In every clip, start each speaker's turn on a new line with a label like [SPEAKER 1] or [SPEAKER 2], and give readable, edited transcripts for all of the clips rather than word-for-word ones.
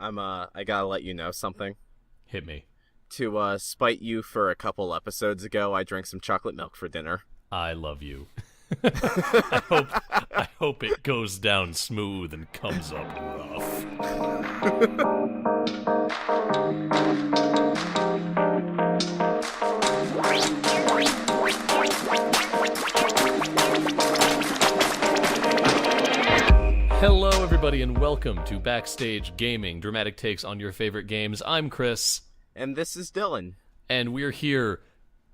[SPEAKER 1] I gotta let you know something.
[SPEAKER 2] Hit me.
[SPEAKER 1] To spite you for a couple episodes ago, I drank some chocolate milk for dinner.
[SPEAKER 2] I love you. I hope it goes down smooth and comes up rough. Hello, everybody, and welcome to Backstage Gaming, dramatic takes on your favorite games. I'm Chris.
[SPEAKER 1] And this is Dylan.
[SPEAKER 2] And we're here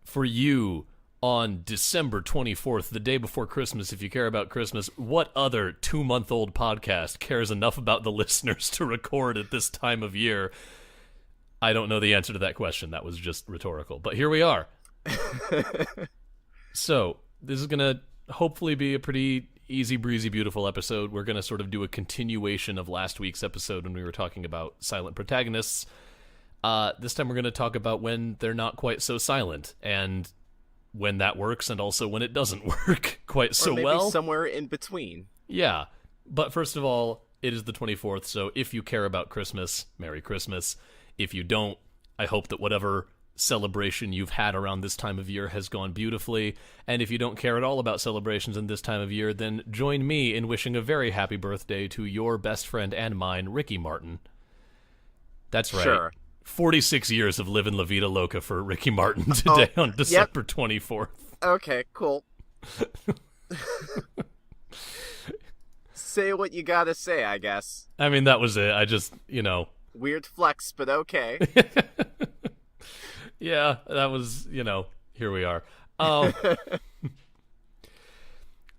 [SPEAKER 2] for you on December 24th, the day before Christmas. If you care about Christmas, what other 2-month-old podcast cares enough about the listeners to record at this time of year? I don't know the answer to that question. That was just rhetorical. But here we are. So, this is going to hopefully be a pretty easy breezy, beautiful episode. We're going to sort of do a continuation of last week's episode when we were talking about silent protagonists. This time we're going to talk about when they're not quite so silent, and when that works, and also when it doesn't work quite so
[SPEAKER 1] maybe
[SPEAKER 2] well.
[SPEAKER 1] Somewhere in between.
[SPEAKER 2] Yeah. But first of all, it is the 24th, so if you care about Christmas, Merry Christmas. If you don't, I hope that whatever celebration you've had around this time of year has gone beautifully. And if you don't care at all about celebrations in this time of year, then join me in wishing a very happy birthday to your best friend and mine, Ricky Martin. That's right.
[SPEAKER 1] Sure.
[SPEAKER 2] 46 years of living La Vida Loca for Ricky Martin today on December 24th.
[SPEAKER 1] Okay, cool. Say what you gotta say, I guess.
[SPEAKER 2] I mean, that was it. I just,
[SPEAKER 1] Weird flex, but okay.
[SPEAKER 2] Yeah, that was, here we are.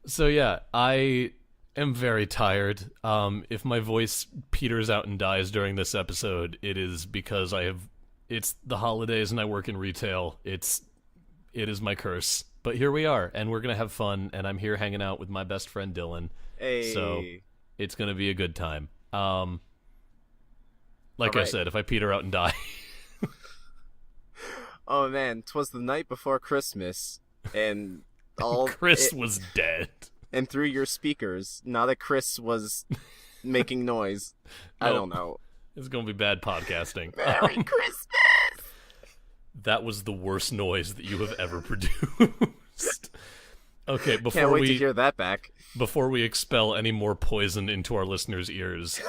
[SPEAKER 2] So yeah, I am very tired. If my voice peters out and dies during this episode, it is because it's the holidays and I work in retail. It is my curse. But here we are, and we're going to have fun, and I'm here hanging out with my best friend Dylan.
[SPEAKER 1] Hey.
[SPEAKER 2] So it's going to be a good time. Like
[SPEAKER 1] right.
[SPEAKER 2] I said, if I peter out and die.
[SPEAKER 1] Oh man, 'twas the night before Christmas, and
[SPEAKER 2] Chris was dead.
[SPEAKER 1] And through your speakers, not a Chris was making noise. I don't know.
[SPEAKER 2] It's going to be bad podcasting.
[SPEAKER 1] Merry Christmas!
[SPEAKER 2] That was the worst noise that you have ever produced. Okay,
[SPEAKER 1] Can't wait to hear that back.
[SPEAKER 2] Before we expel any more poison into our listeners' ears.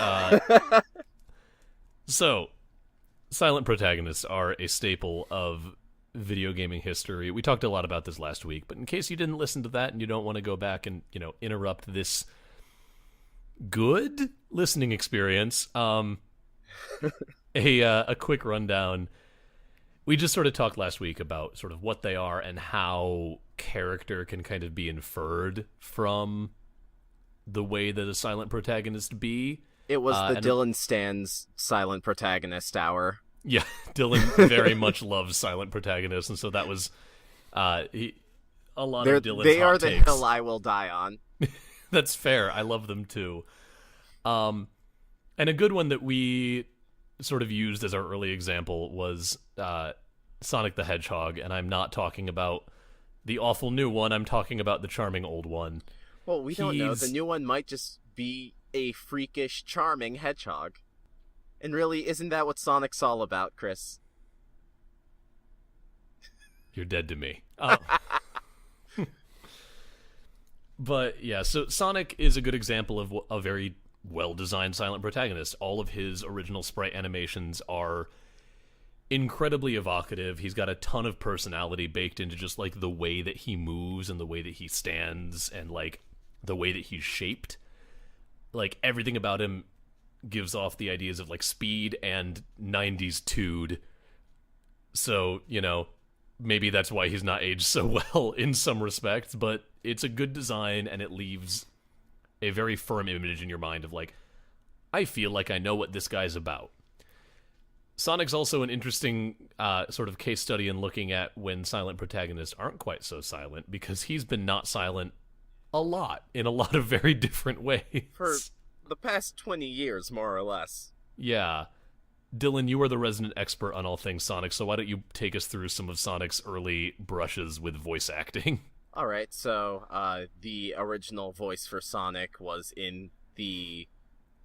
[SPEAKER 2] So, silent protagonists are a staple of video gaming history. We talked a lot about this last week, but in case you didn't listen to that and you don't want to go back and, interrupt this good listening experience, a quick rundown. We just sort of talked last week about sort of what they are and how character can kind of be inferred from the way that a silent protagonist be.
[SPEAKER 1] It was the Dylan Stan's silent protagonist hour.
[SPEAKER 2] Yeah, Dylan very much loves silent protagonists, and so that was a lot of Dylan's
[SPEAKER 1] They
[SPEAKER 2] hot
[SPEAKER 1] are the
[SPEAKER 2] takes.
[SPEAKER 1] hill I will die on.
[SPEAKER 2] That's fair. I love them too. And a good one that we sort of used as our early example was Sonic the Hedgehog, and I'm not talking about the awful new one. I'm talking about the charming old one.
[SPEAKER 1] Well, we don't know. The new one might just be a freakish, charming hedgehog. And really, isn't that what Sonic's all about, Chris?
[SPEAKER 2] You're dead to me. But yeah, so Sonic is a good example of a very well-designed silent protagonist. All of his original sprite animations are incredibly evocative. He's got a ton of personality baked into just like the way that he moves and the way that he stands and like the way that he's shaped. Like everything about him gives off the ideas of like speed and 90s tude. So, maybe that's why he's not aged so well in some respects, but it's a good design and it leaves a very firm image in your mind of like, I feel like I know what this guy's about. Sonic's also an interesting sort of case study in looking at when silent protagonists aren't quite so silent, because he's been not silent a lot in a lot of very different ways.
[SPEAKER 1] For the past 20 years, more or less.
[SPEAKER 2] Yeah. Dylan, you are the resident expert on all things Sonic, so why don't you take us through some of Sonic's early brushes with voice acting?
[SPEAKER 1] Alright, so the original voice for Sonic was in the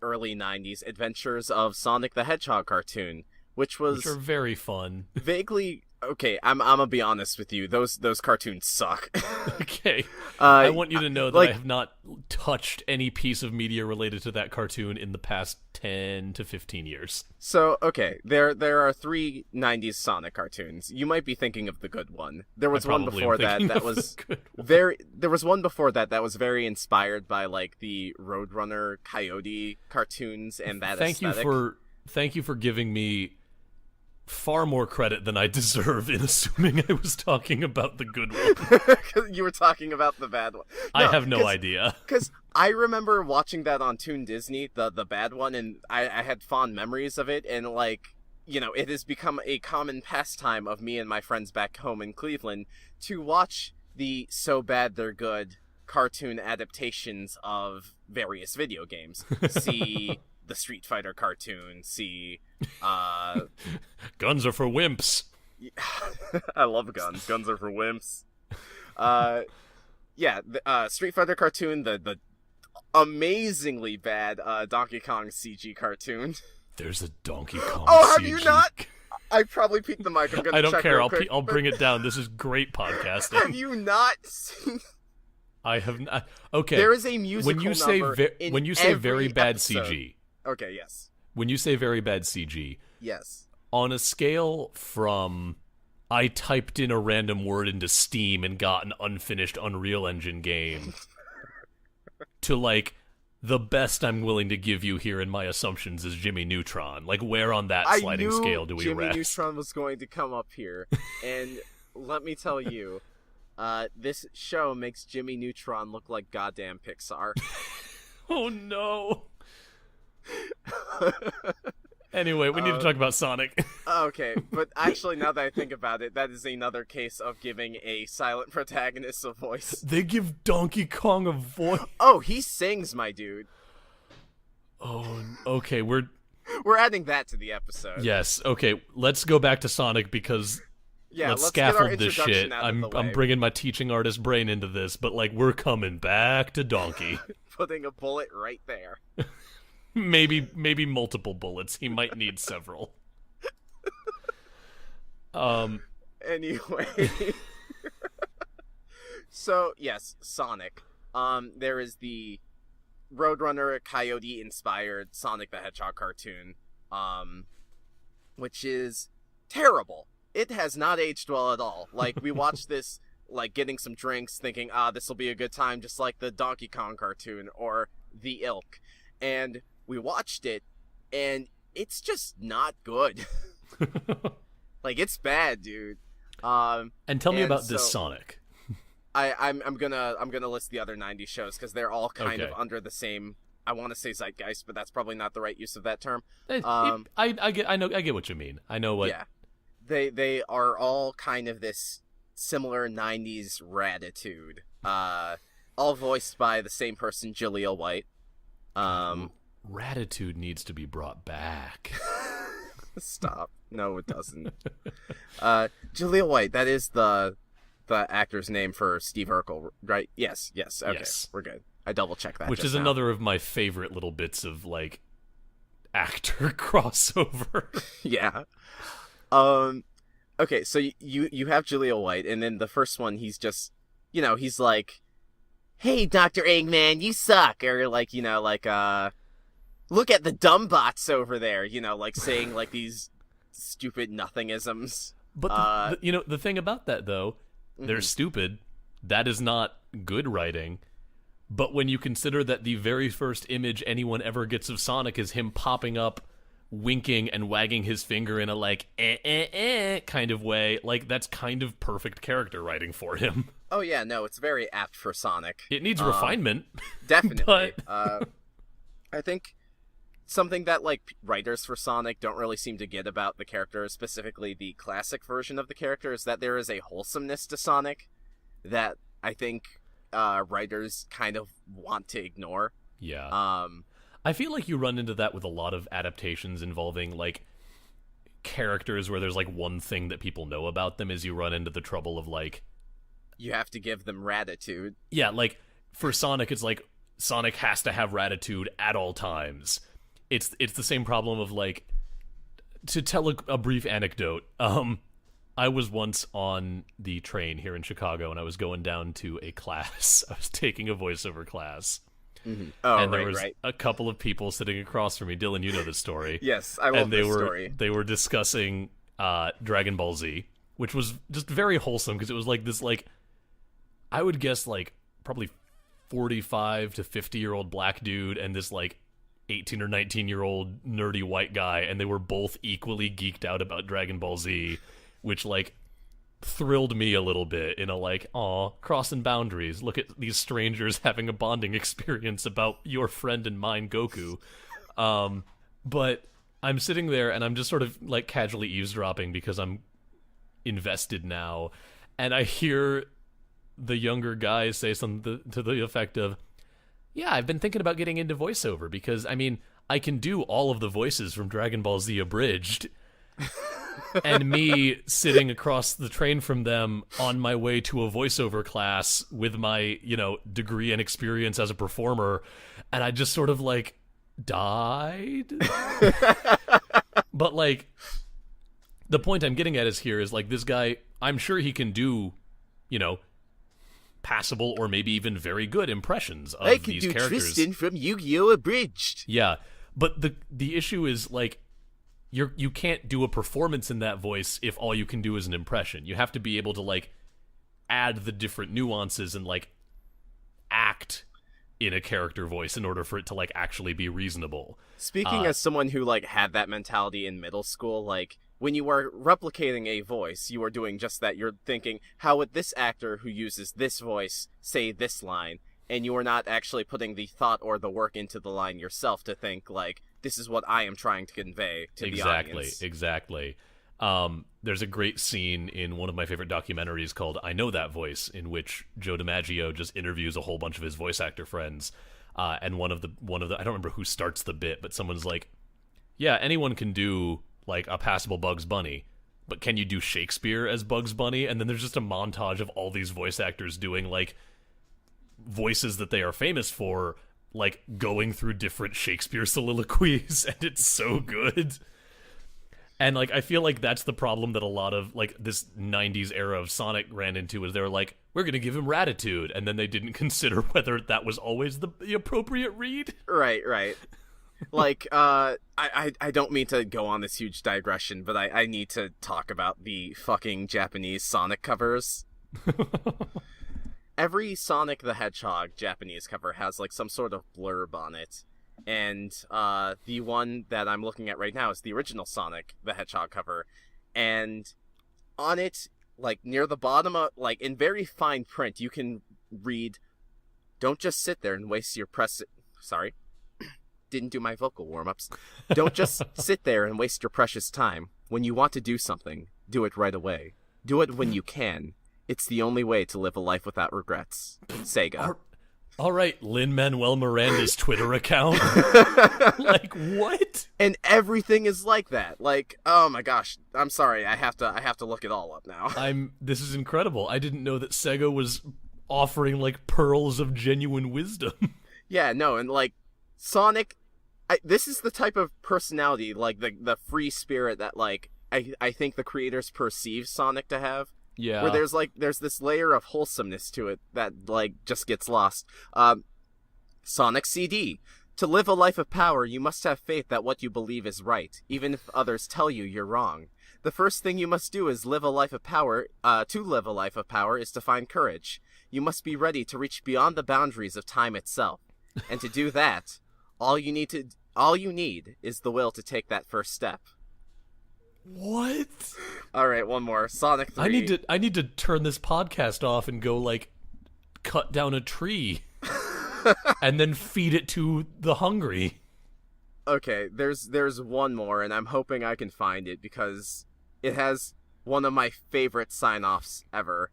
[SPEAKER 1] early 90s Adventures of Sonic the Hedgehog cartoon, which
[SPEAKER 2] are very fun.
[SPEAKER 1] Vaguely okay. I'm gonna be honest with you. Those cartoons suck.
[SPEAKER 2] Okay. I want you to know that I have not touched any piece of media related to that cartoon in the past 10 to 15 years.
[SPEAKER 1] So, okay, there are 3 90s Sonic cartoons. You might be thinking of the good one. There was one before that was very there was one before that was very inspired by like the Roadrunner Coyote cartoons and that aesthetic.
[SPEAKER 2] Thank you for giving me far more credit than I deserve in assuming I was talking about the good one.
[SPEAKER 1] You were talking about the bad one. No,
[SPEAKER 2] I have no idea.
[SPEAKER 1] Because I remember watching that on Toon Disney, the bad one, and I had fond memories of it, and like, you know, it has become a common pastime of me and my friends back home in Cleveland to watch the So Bad They're Good cartoon adaptations of various video games. See the Street Fighter cartoon, see
[SPEAKER 2] Guns are for wimps.
[SPEAKER 1] I love guns. Guns are for wimps. Yeah, the Street Fighter cartoon, the amazingly bad Donkey Kong CG cartoon.
[SPEAKER 2] There's a Donkey Kong
[SPEAKER 1] Oh, have
[SPEAKER 2] CG.
[SPEAKER 1] you not? I probably peeked the mic. I'm gonna
[SPEAKER 2] I don't
[SPEAKER 1] check
[SPEAKER 2] care.
[SPEAKER 1] real quick.
[SPEAKER 2] I'll bring it down. This is great podcasting.
[SPEAKER 1] Have you not seen...
[SPEAKER 2] I have not. Okay.
[SPEAKER 1] There is a musical
[SPEAKER 2] when you say
[SPEAKER 1] number in
[SPEAKER 2] when you say
[SPEAKER 1] every
[SPEAKER 2] very bad
[SPEAKER 1] episode.
[SPEAKER 2] CG.
[SPEAKER 1] Okay, yes.
[SPEAKER 2] When you say very bad CG.
[SPEAKER 1] Yes.
[SPEAKER 2] On a scale from I typed in a random word into Steam and got an unfinished Unreal Engine game to like the best I'm willing to give you here in my assumptions is Jimmy Neutron. Like where on that sliding scale do we
[SPEAKER 1] Jimmy
[SPEAKER 2] rest?
[SPEAKER 1] Neutron was going to come up here, and let me tell you, this show makes Jimmy Neutron look like goddamn Pixar.
[SPEAKER 2] Oh no. Anyway, we need to talk about Sonic.
[SPEAKER 1] Okay, but actually, now that I think about it, that is another case of giving a silent protagonist a voice.
[SPEAKER 2] They give Donkey Kong a voice.
[SPEAKER 1] Oh, he sings, my dude.
[SPEAKER 2] Oh, okay, we're
[SPEAKER 1] adding that to the episode.
[SPEAKER 2] Yes, okay, let's go back to Sonic because let's scaffold this shit. I'm bringing my teaching artist brain into this, but like we're coming back to Donkey.
[SPEAKER 1] Putting a bullet right there.
[SPEAKER 2] Maybe multiple bullets. He might need several.
[SPEAKER 1] Anyway. So, yes, Sonic. There is the Roadrunner Coyote inspired Sonic the Hedgehog cartoon, which is terrible. It has not aged well at all. Like, we watched this, like, getting some drinks, thinking, this will be a good time, just like the Donkey Kong cartoon, or the ilk. And we watched it, and it's just not good. Like, it's bad, dude.
[SPEAKER 2] And tell me about this Sonic.
[SPEAKER 1] I'm gonna list the other 90s shows because they're all kind of under the same. I want to say zeitgeist, but that's probably not the right use of that term.
[SPEAKER 2] I get what you mean. I know what.
[SPEAKER 1] Yeah, they are all kind of this similar 90s ratitude. All voiced by the same person, Jaleel White.
[SPEAKER 2] Ratitude needs to be brought back.
[SPEAKER 1] Stop. No, it doesn't. Jaleel White, that is the actor's name for Steve Urkel, right? Yes. Okay, yes. We're good. I double-checked that.
[SPEAKER 2] Which is another of my favorite little bits of, like, actor crossover.
[SPEAKER 1] Yeah. Okay, so you have Jaleel White, and then the first one, he's just, he's like, hey, Dr. Eggman, you suck, or like, look at the dumb bots over there, like saying like these stupid nothingisms.
[SPEAKER 2] But the thing about that though, they're stupid. That is not good writing. But when you consider that the very first image anyone ever gets of Sonic is him popping up, winking and wagging his finger in a like kind of way, like that's kind of perfect character writing for him.
[SPEAKER 1] Oh yeah, no, it's very apt for Sonic.
[SPEAKER 2] It needs refinement.
[SPEAKER 1] Definitely.
[SPEAKER 2] But...
[SPEAKER 1] I think something that like writers for Sonic don't really seem to get about the character, specifically the classic version of the character, is that there is a wholesomeness to Sonic that I think writers kind of want to ignore.
[SPEAKER 2] Yeah. I feel like you run into that with a lot of adaptations involving like characters where there's like one thing that people know about them, is you run into the trouble of like
[SPEAKER 1] you have to give them ratitude.
[SPEAKER 2] Yeah, like for Sonic it's like Sonic has to have ratitude at all times it's the same problem of like, to tell a brief anecdote. I was once on the train here in Chicago, and I was going down to a class. I was taking a voiceover class.
[SPEAKER 1] Mm-hmm. Oh,
[SPEAKER 2] and there was
[SPEAKER 1] right.
[SPEAKER 2] a couple of people sitting across from me. Dylan, you know this story.
[SPEAKER 1] Yes, I love this story.
[SPEAKER 2] They were discussing Dragon Ball Z, which was just very wholesome because it was like this, like, I would guess like probably 45 to 50-year-old black dude and this like 18 or 19-year-old nerdy white guy, and they were both equally geeked out about Dragon Ball Z, which like thrilled me a little bit in a like, aw, crossing boundaries. Look at these strangers having a bonding experience about your friend and mine, Goku. But I'm sitting there and I'm just sort of like casually eavesdropping because I'm invested now, and I hear the younger guy say something to the effect of, yeah, I've been thinking about getting into voiceover because, I mean, I can do all of the voices from Dragon Ball Z Abridged. And me sitting across the train from them on my way to a voiceover class with my, degree and experience as a performer, and I just sort of like died. But like, the point I'm getting at is like, this guy, I'm sure he can do, passable or maybe even very good impressions of these characters. I can do
[SPEAKER 1] Tristan from Yu-Gi-Oh! Abridged.
[SPEAKER 2] Yeah, but the issue is like, you can't do a performance in that voice if all you can do is an impression. You have to be able to like add the different nuances and like act in a character voice in order for it to like actually be reasonable.
[SPEAKER 1] Speaking as someone who like had that mentality in middle school, like when you are replicating a voice, you are doing just that. You're thinking, how would this actor who uses this voice say this line? And you are not actually putting the thought or the work into the line yourself to think like, this is what I am trying to convey to the audience.
[SPEAKER 2] Exactly. There's a great scene in one of my favorite documentaries called I Know That Voice, in which Joe DiMaggio just interviews a whole bunch of his voice actor friends. And one of the I don't remember who starts the bit, but someone's like, yeah, anyone can do like a passable Bugs Bunny, but can you do Shakespeare as Bugs Bunny? And then there's just a montage of all these voice actors doing like voices that they are famous for, like going through different Shakespeare soliloquies, and it's so good. And like, I feel like that's the problem that a lot of like this 90s era of Sonic ran into, is they were like, we're gonna give him Ratitude, and then they didn't consider whether that was always the appropriate read.
[SPEAKER 1] Right. Like, I don't mean to go on this huge digression, but I need to talk about the fucking Japanese Sonic covers. Every Sonic the Hedgehog Japanese cover has like some sort of blurb on it, and the one that I'm looking at right now is the original Sonic the Hedgehog cover, and on it, like near the bottom of, like in very fine print, you can read, "Don't just sit there and waste your Sorry, didn't do my vocal warm-ups. Don't just sit there and waste your precious time. When you want to do something, do it right away. Do it when you can. It's the only way to live a life without regrets. Sega."
[SPEAKER 2] All right, Lin-Manuel Miranda's Twitter account. Like, what?
[SPEAKER 1] And everything is like that. Like, oh my gosh, I'm sorry. I have to look it all up now.
[SPEAKER 2] This is incredible. I didn't know that Sega was offering like pearls of genuine wisdom.
[SPEAKER 1] Yeah, no, and like Sonic, this is the type of personality, like the free spirit that like I think the creators perceive Sonic to have.
[SPEAKER 2] Yeah.
[SPEAKER 1] Where there's this layer of wholesomeness to it that like just gets lost. Sonic CD. To live a life of power, you must have faith that what you believe is right, even if others tell you you're wrong. The first thing you must do is live a life of power. To live a life of power is to find courage. You must be ready to reach beyond the boundaries of time itself. And to do that, all you need is the will to take that first step.
[SPEAKER 2] What?
[SPEAKER 1] All right, one more. Sonic 3.
[SPEAKER 2] I need to turn this podcast off and go like cut down a tree and then feed it to the hungry.
[SPEAKER 1] Okay, there's one more, and I'm hoping I can find it because it has one of my favorite sign-offs ever.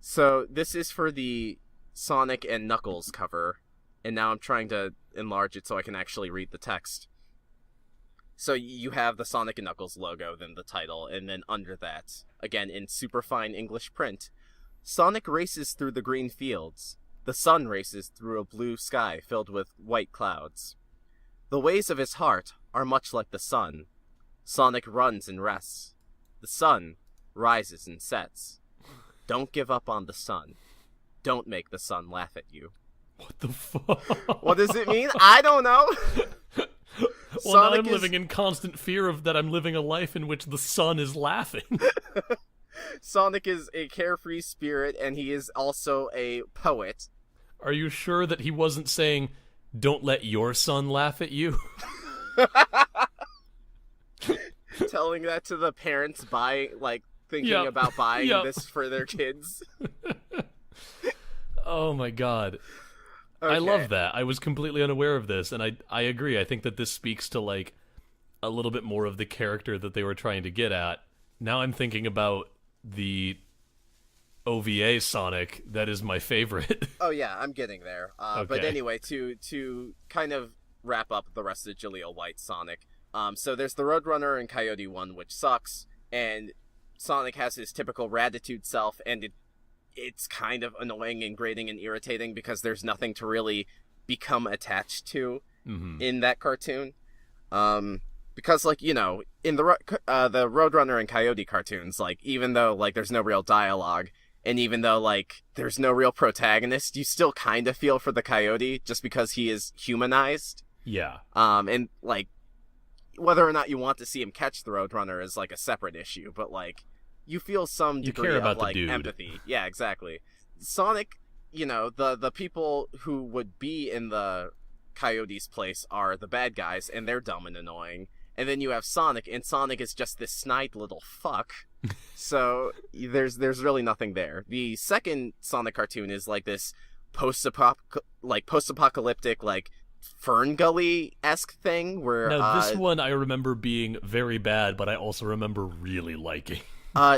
[SPEAKER 1] So this is for the Sonic and Knuckles cover, and now I'm trying to enlarge it so I can actually read the text. So you have the Sonic and Knuckles logo, then the title, and then under that, again in superfine English print, Sonic races through the green fields. The sun races through a blue sky filled with white clouds. The ways of his heart are much like the sun. Sonic runs and rests. The sun rises and sets. Don't give up on the sun. Don't make the sun laugh at you.
[SPEAKER 2] What the fuck?
[SPEAKER 1] What does it mean? I don't know.
[SPEAKER 2] Well, now I'm living in constant fear of that I'm living a life in which the sun is laughing.
[SPEAKER 1] Sonic is a carefree spirit, and he is also a poet.
[SPEAKER 2] Are you sure that he wasn't saying, don't let your son laugh at you?
[SPEAKER 1] Telling that to the parents thinking about buying this for their kids.
[SPEAKER 2] Oh my god.
[SPEAKER 1] Okay.
[SPEAKER 2] I love that. I was completely unaware of this, and I agree. I think that this speaks to, like, a little bit more of the character that they were trying to get at. Now I'm thinking about the OVA Sonic that is my favorite.
[SPEAKER 1] Oh yeah, I'm getting there.
[SPEAKER 2] Okay.
[SPEAKER 1] But anyway, to kind of wrap up the rest of Jaleel White Sonic, so there's the Roadrunner and Coyote one, which sucks, and Sonic has his typical Ratitude self, and it's kind of annoying and grating and irritating because there's nothing to really become attached to in that cartoon. Because, like, you know, in the Roadrunner and Coyote cartoons, like, even though, like, there's no real dialogue, and even though, like, there's no real protagonist, you still kind of feel for the Coyote just because he is humanized.
[SPEAKER 2] Yeah.
[SPEAKER 1] And, like, whether or not you want to see him catch the Roadrunner is, like, a separate issue, but, like, you feel some degree
[SPEAKER 2] of,
[SPEAKER 1] like,
[SPEAKER 2] dude.
[SPEAKER 1] empathy. Yeah, exactly. Sonic, you know, the people who would be in the Coyote's place are the bad guys, and they're dumb and annoying. And then you have Sonic, and Sonic is just this snide little fuck. So there's really nothing there. The second Sonic cartoon is like this post-apocalyptic, like, Fern Gully-esque thing where
[SPEAKER 2] now this one I remember being very bad, but I also remember really liking.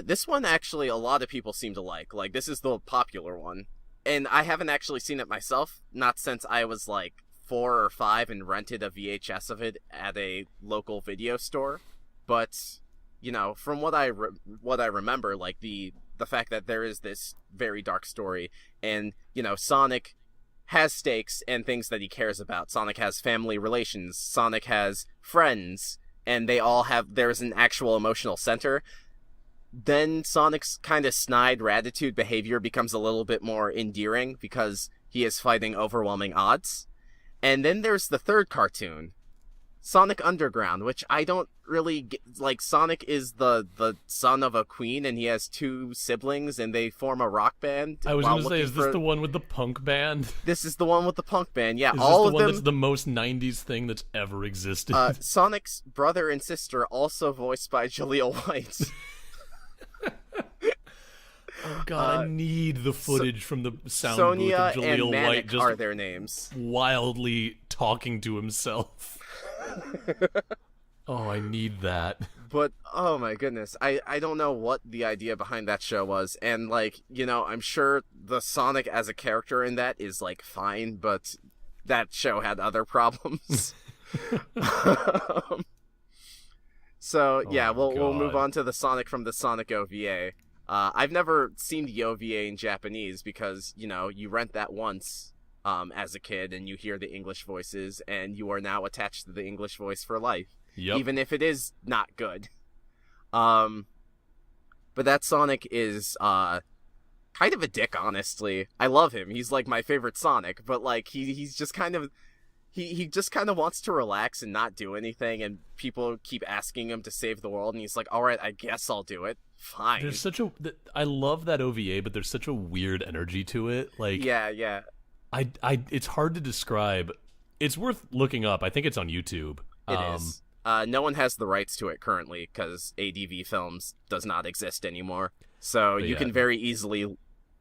[SPEAKER 1] This one actually a lot of people seem to like. Like, this is the popular one. And I haven't actually seen it myself, not since I was like 4 or 5 and rented a VHS of it at a local video store. But, you know, from what I remember, like the fact that there is this very dark story, and, you know, Sonic has stakes and things that he cares about. Sonic has family relations. Sonic has friends, and there's an actual emotional center. Then Sonic's kind of snide Ratitude behavior becomes a little bit more endearing because he is fighting overwhelming odds. And then there's the third cartoon, Sonic Underground, which I don't really get. Like, Sonic is the son of a queen, and he has 2 siblings, and they form a rock band.
[SPEAKER 2] I was going to say, is this the one with the punk band?
[SPEAKER 1] This is the one with the punk band, yeah.
[SPEAKER 2] Is
[SPEAKER 1] all
[SPEAKER 2] this
[SPEAKER 1] of
[SPEAKER 2] the one
[SPEAKER 1] them,
[SPEAKER 2] that's the most 90s thing that's ever existed?
[SPEAKER 1] Sonic's brother and sister, also voiced by Jaleel White.
[SPEAKER 2] Oh god, I need the footage from the sound
[SPEAKER 1] Sonia
[SPEAKER 2] booth of
[SPEAKER 1] and
[SPEAKER 2] Jaleel
[SPEAKER 1] Manic
[SPEAKER 2] White just
[SPEAKER 1] are their names.
[SPEAKER 2] wildly talking to himself. Oh, I need that.
[SPEAKER 1] But, oh my goodness, I don't know what the idea behind that show was, and, like, you know, I'm sure the Sonic as a character in that is, like, fine, but that show had other problems. So, yeah, we'll move on to the Sonic from the Sonic OVA. I've never seen the OVA in Japanese because, you know, you rent that once as a kid and you hear the English voices and you are now attached to the English voice for life.
[SPEAKER 2] Yep.
[SPEAKER 1] Even if it is not good. But that Sonic is kind of a dick, honestly. I love him. He's like my favorite Sonic, but like he's just kind of he just kind of wants to relax and not do anything, and people keep asking him to save the world, and he's like, "All right, I guess I'll do it. Fine."
[SPEAKER 2] There's I love that OVA, but there's such a weird energy to it. Like,
[SPEAKER 1] yeah.
[SPEAKER 2] It's hard to describe. It's worth looking up. I think it's on YouTube.
[SPEAKER 1] It is. No one has the rights to it currently because ADV Films does not exist anymore. So you can very easily,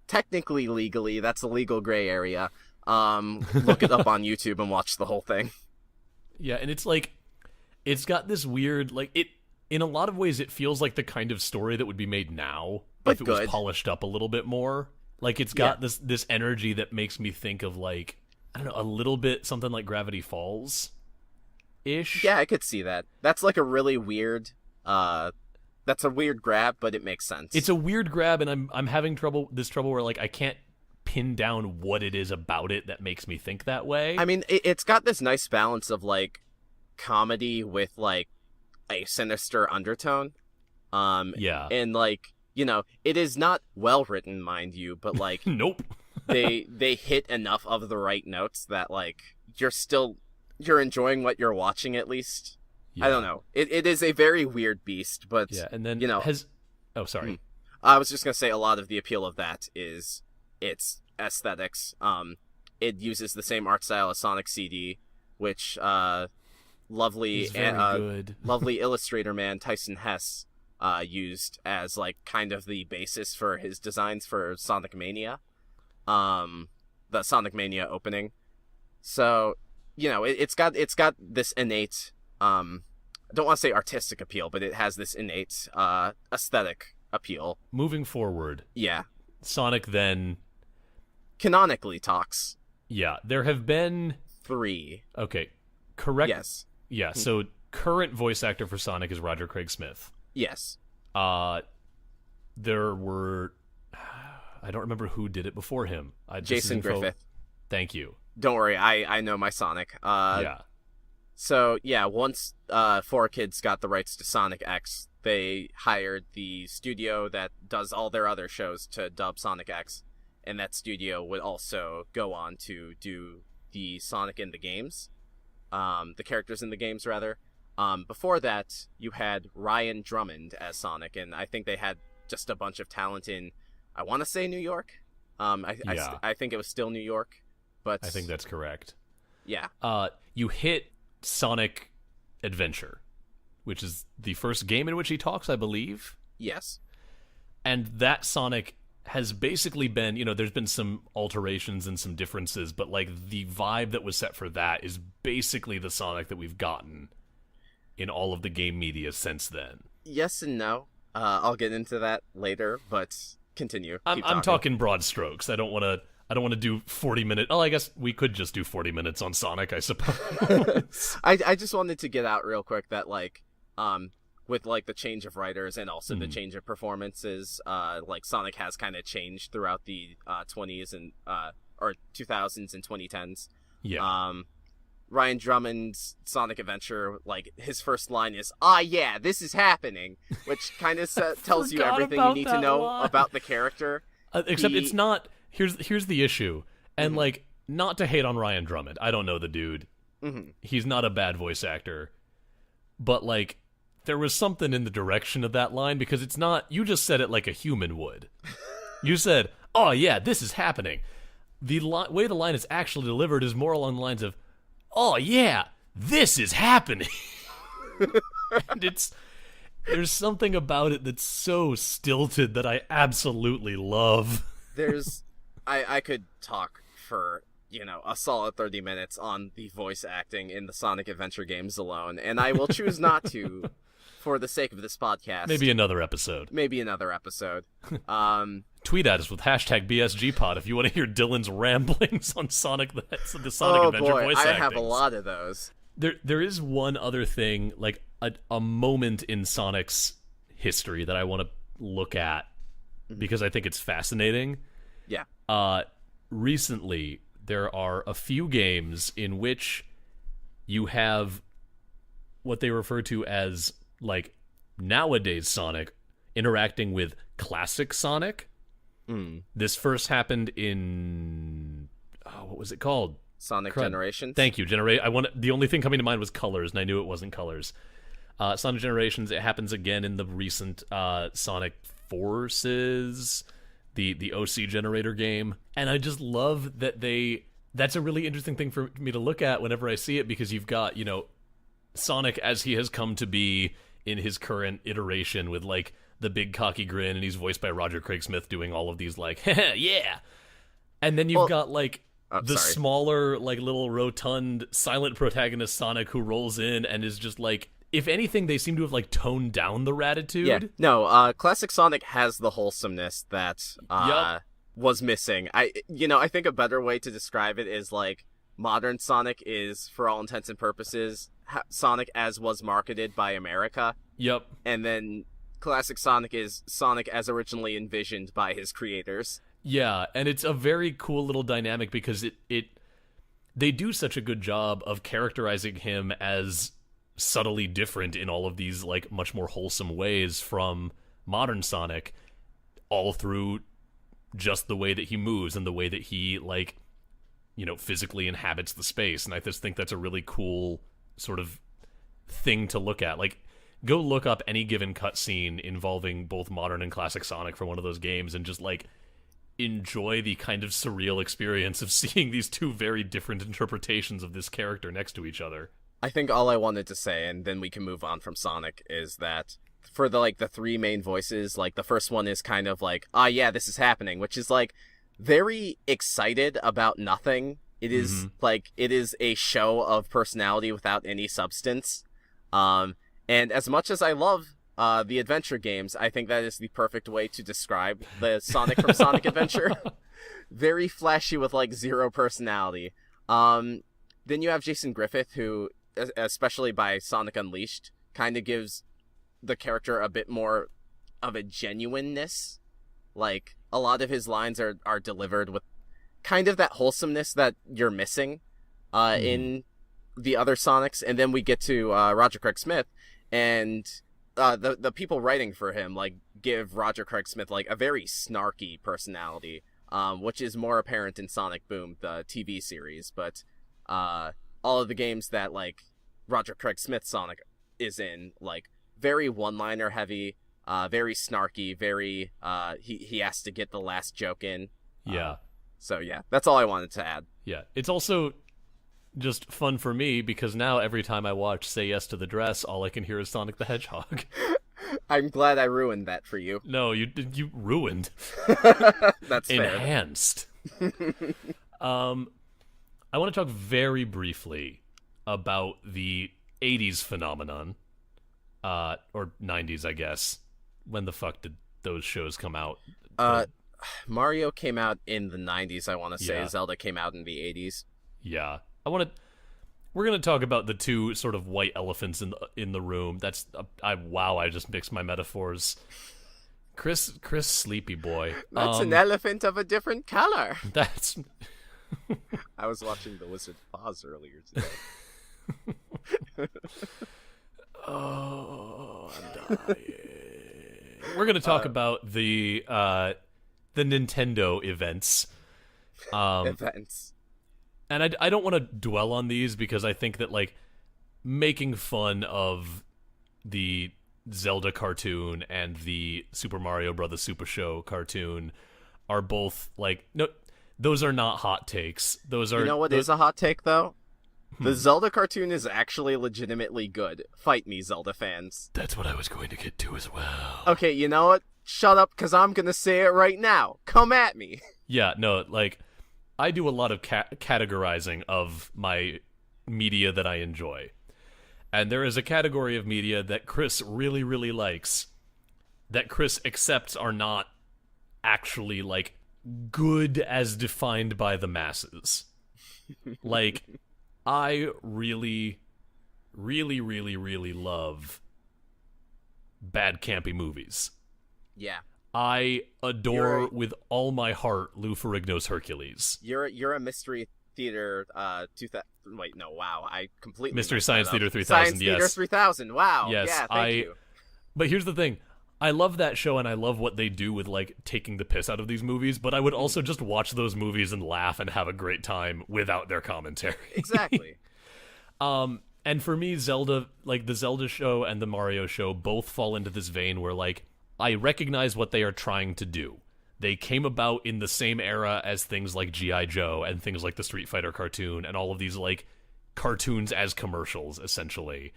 [SPEAKER 1] technically legally, that's a legal gray area, look it up on YouTube and watch the whole thing.
[SPEAKER 2] Yeah, and it's like, it's got this weird, like, in a lot of ways it feels like the kind of story that would be made now
[SPEAKER 1] but
[SPEAKER 2] if it was polished up a little bit more. Like, it's got this energy that makes me think of, like, I don't know, a little bit something like Gravity Falls ish.
[SPEAKER 1] Yeah, I could see that. That's like a really weird that's a weird grab, but it makes sense.
[SPEAKER 2] It's a weird grab, and I'm having trouble where, like, I can't pin down what it is about it that makes me think that way.
[SPEAKER 1] I mean, it's got this nice balance of, like, comedy with like a sinister undertone.
[SPEAKER 2] Yeah.
[SPEAKER 1] And like, you know, it is not well written, mind you, but like
[SPEAKER 2] Nope.
[SPEAKER 1] they hit enough of the right notes that like you're enjoying what you're watching at least.
[SPEAKER 2] Yeah.
[SPEAKER 1] I don't know. It is a very weird beast, but
[SPEAKER 2] Yeah, and then
[SPEAKER 1] you know,
[SPEAKER 2] oh, sorry.
[SPEAKER 1] I was just gonna say a lot of the appeal of that is its aesthetics. It uses the same art style as Sonic CD, which lovely
[SPEAKER 2] He's very good.
[SPEAKER 1] lovely illustrator man Tyson Hess used as like kind of the basis for his designs for Sonic Mania, the Sonic Mania opening. So, you know, it's got this innate I don't want to say artistic appeal, but it has this innate aesthetic appeal.
[SPEAKER 2] Moving forward,
[SPEAKER 1] Yeah.
[SPEAKER 2] Sonic then
[SPEAKER 1] Canonically talks.
[SPEAKER 2] Yeah, there have been
[SPEAKER 1] 3.
[SPEAKER 2] Okay, correct.
[SPEAKER 1] Yes.
[SPEAKER 2] Yeah, so current voice actor for Sonic is Roger Craig Smith.
[SPEAKER 1] Yes.
[SPEAKER 2] There were I don't remember who did it before him.
[SPEAKER 1] Jason Griffith.
[SPEAKER 2] Thank you.
[SPEAKER 1] Don't worry, I know my Sonic.
[SPEAKER 2] Yeah.
[SPEAKER 1] So, yeah, once 4Kids got the rights to Sonic X, they hired the studio that does all their other shows to dub Sonic X, and that studio would also go on to do the Sonic in the games, the characters in the games, rather. Before that, you had Ryan Drummond as Sonic, and I think they had just a bunch of talent in, I want to say New York. I think it was still New York, but...
[SPEAKER 2] I think that's correct.
[SPEAKER 1] Yeah.
[SPEAKER 2] You hit Sonic Adventure, which is the first game in which he talks, I believe.
[SPEAKER 1] Yes.
[SPEAKER 2] And that Sonic has basically been, you know, there's been some alterations and some differences, but like the vibe that was set for that is basically the Sonic that we've gotten in all of the game media since then.
[SPEAKER 1] Yes and no. I'll get into that later, but continue.
[SPEAKER 2] I'm talking broad strokes. I don't want to do 40 minutes. Oh, I guess we could just do 40 minutes on Sonic, I suppose.
[SPEAKER 1] I just wanted to get out real quick that like with like the change of writers and also the change of performances, like Sonic has kind of changed throughout the 20s and or 2000s and 2010s.
[SPEAKER 2] Yeah.
[SPEAKER 1] Ryan Drummond's Sonic Adventure, like his first line is "Ah, yeah, this is happening," which kind of tells you everything you need to know about the character.
[SPEAKER 2] Except it's not. Here's the issue, and like not to hate on Ryan Drummond. I don't know the dude. He's not a bad voice actor, but like there was something in the direction of that line because it's not. You just said it like a human would. You said, "Oh yeah, this is happening." The way the line is actually delivered is more along the lines of, "Oh yeah, this is happening." And there's something about it that's so stilted that I absolutely love.
[SPEAKER 1] I could talk for, you know, a solid 30 minutes on the voice acting in the Sonic Adventure games alone, and I will choose not to for the sake of this podcast.
[SPEAKER 2] Maybe another episode. Tweet at us with #BSGpod if you want to hear Dylan's ramblings on Sonic the Sonic Adventure voice acting.
[SPEAKER 1] I have a lot of those.
[SPEAKER 2] There is one other thing, like a moment in Sonic's history that I want to look at because I think it's fascinating.
[SPEAKER 1] Yeah.
[SPEAKER 2] Recently, there are a few games in which you have what they refer to as like nowadays Sonic interacting with classic Sonic. This first happened in what was it called?
[SPEAKER 1] Sonic Generations.
[SPEAKER 2] Thank you, the only thing coming to mind was Colors, and I knew it wasn't Colors. Sonic Generations. It happens again in the recent Sonic Forces, the OC generator game, and I just love that that's a really interesting thing for me to look at whenever I see it because you've got, you know, Sonic as he has come to be in his current iteration with like the big cocky grin, and he's voiced by Roger Craig Smith doing all of these like yeah, and then you've got like smaller like little rotund silent protagonist Sonic who rolls in and is just like, if anything, they seem to have like toned down the ratitude.
[SPEAKER 1] Yeah, no, classic Sonic has the wholesomeness that was missing. I think a better way to describe it is like modern Sonic is, for all intents and purposes, Sonic as was marketed by America.
[SPEAKER 2] Yep.
[SPEAKER 1] And then classic Sonic is Sonic as originally envisioned by his creators.
[SPEAKER 2] Yeah, and it's a very cool little dynamic because they do such a good job of characterizing him as subtly different in all of these like much more wholesome ways from modern Sonic, all through just the way that he moves and the way that he like, you know, physically inhabits the space. And I just think that's a really cool sort of thing to look at. Like, go look up any given cutscene involving both modern and classic Sonic from one of those games and just like enjoy the kind of surreal experience of seeing these two very different interpretations of this character next to each other.
[SPEAKER 1] I think all I wanted to say, and then we can move on from Sonic, is that for the three main voices, like the first one is kind of like, ah, yeah, this is happening, which is like very excited about nothing. It is like, it is a show of personality without any substance. And as much as I love the adventure games, I think that is the perfect way to describe the Sonic from Sonic Adventure. Very flashy with like zero personality. Then you have Jason Griffith, who, especially by Sonic Unleashed, kind of gives the character a bit more of a genuineness. Like, a lot of his lines are delivered with kind of that wholesomeness that you're missing in the other Sonics. And then we get to Roger Craig Smith, and the people writing for him like give Roger Craig Smith like a very snarky personality, which is more apparent in Sonic Boom, the TV series. But all of the games that like Roger Craig Smith Sonic is in, like, very one-liner heavy, very snarky, very he has to get the last joke in.
[SPEAKER 2] Yeah.
[SPEAKER 1] So yeah, that's all I wanted to add.
[SPEAKER 2] Yeah. It's also just fun for me because now every time I watch Say Yes to the Dress, all I can hear is Sonic the Hedgehog.
[SPEAKER 1] I'm glad I ruined that for you.
[SPEAKER 2] No, you ruined.
[SPEAKER 1] That's fair.
[SPEAKER 2] Enhanced. I want to talk very briefly about the 80s phenomenon, or 90s, I guess. When the fuck did those shows come out?
[SPEAKER 1] Mario came out in the 90s, I want to say.
[SPEAKER 2] Yeah.
[SPEAKER 1] Zelda came out in the 80s.
[SPEAKER 2] Yeah. We're going to talk about the two sort of white elephants in the room. That's wow, I just mixed my metaphors. Chris Sleepy Boy.
[SPEAKER 1] That's an elephant of a different color.
[SPEAKER 2] That's
[SPEAKER 1] I was watching The Wizard of Oz earlier today.
[SPEAKER 2] Oh, I'm dying. We're going to talk about the Nintendo events.
[SPEAKER 1] Events.
[SPEAKER 2] And I don't want to dwell on these because I think that, like, making fun of the Zelda cartoon and the Super Mario Bros. Super Show cartoon are both, like, no, those are not hot takes. Those are.
[SPEAKER 1] You know what is a hot take, though? The Zelda cartoon is actually legitimately good. Fight me, Zelda fans.
[SPEAKER 2] That's what I was going to get to as well.
[SPEAKER 1] Okay, you know what? Shut up, because I'm going to say it right now. Come at me.
[SPEAKER 2] Yeah, no, like, I do a lot of categorizing of my media that I enjoy. And there is a category of media that Chris really, really likes, that Chris accepts are not actually, like, good as defined by the masses. Like, I really, really, really, really love bad campy movies.
[SPEAKER 1] Yeah.
[SPEAKER 2] I adore with all my heart Lou Ferrigno's Hercules.
[SPEAKER 1] You're a Mystery Theater 2000. Wait, no, wow. I completely
[SPEAKER 2] Mystery Science Theater 3000,
[SPEAKER 1] Science
[SPEAKER 2] yes.
[SPEAKER 1] Theater 3000. Wow.
[SPEAKER 2] Yes,
[SPEAKER 1] yeah, thank you.
[SPEAKER 2] But here's the thing. I love that show and I love what they do with, like, taking the piss out of these movies, but I would also just watch those movies and laugh and have a great time without their commentary.
[SPEAKER 1] Exactly.
[SPEAKER 2] And for me, Zelda, like, the Zelda show and the Mario show both fall into this vein where, like, I recognize what they are trying to do. They came about in the same era as things like G.I. Joe and things like the Street Fighter cartoon and all of these, like, cartoons as commercials, essentially.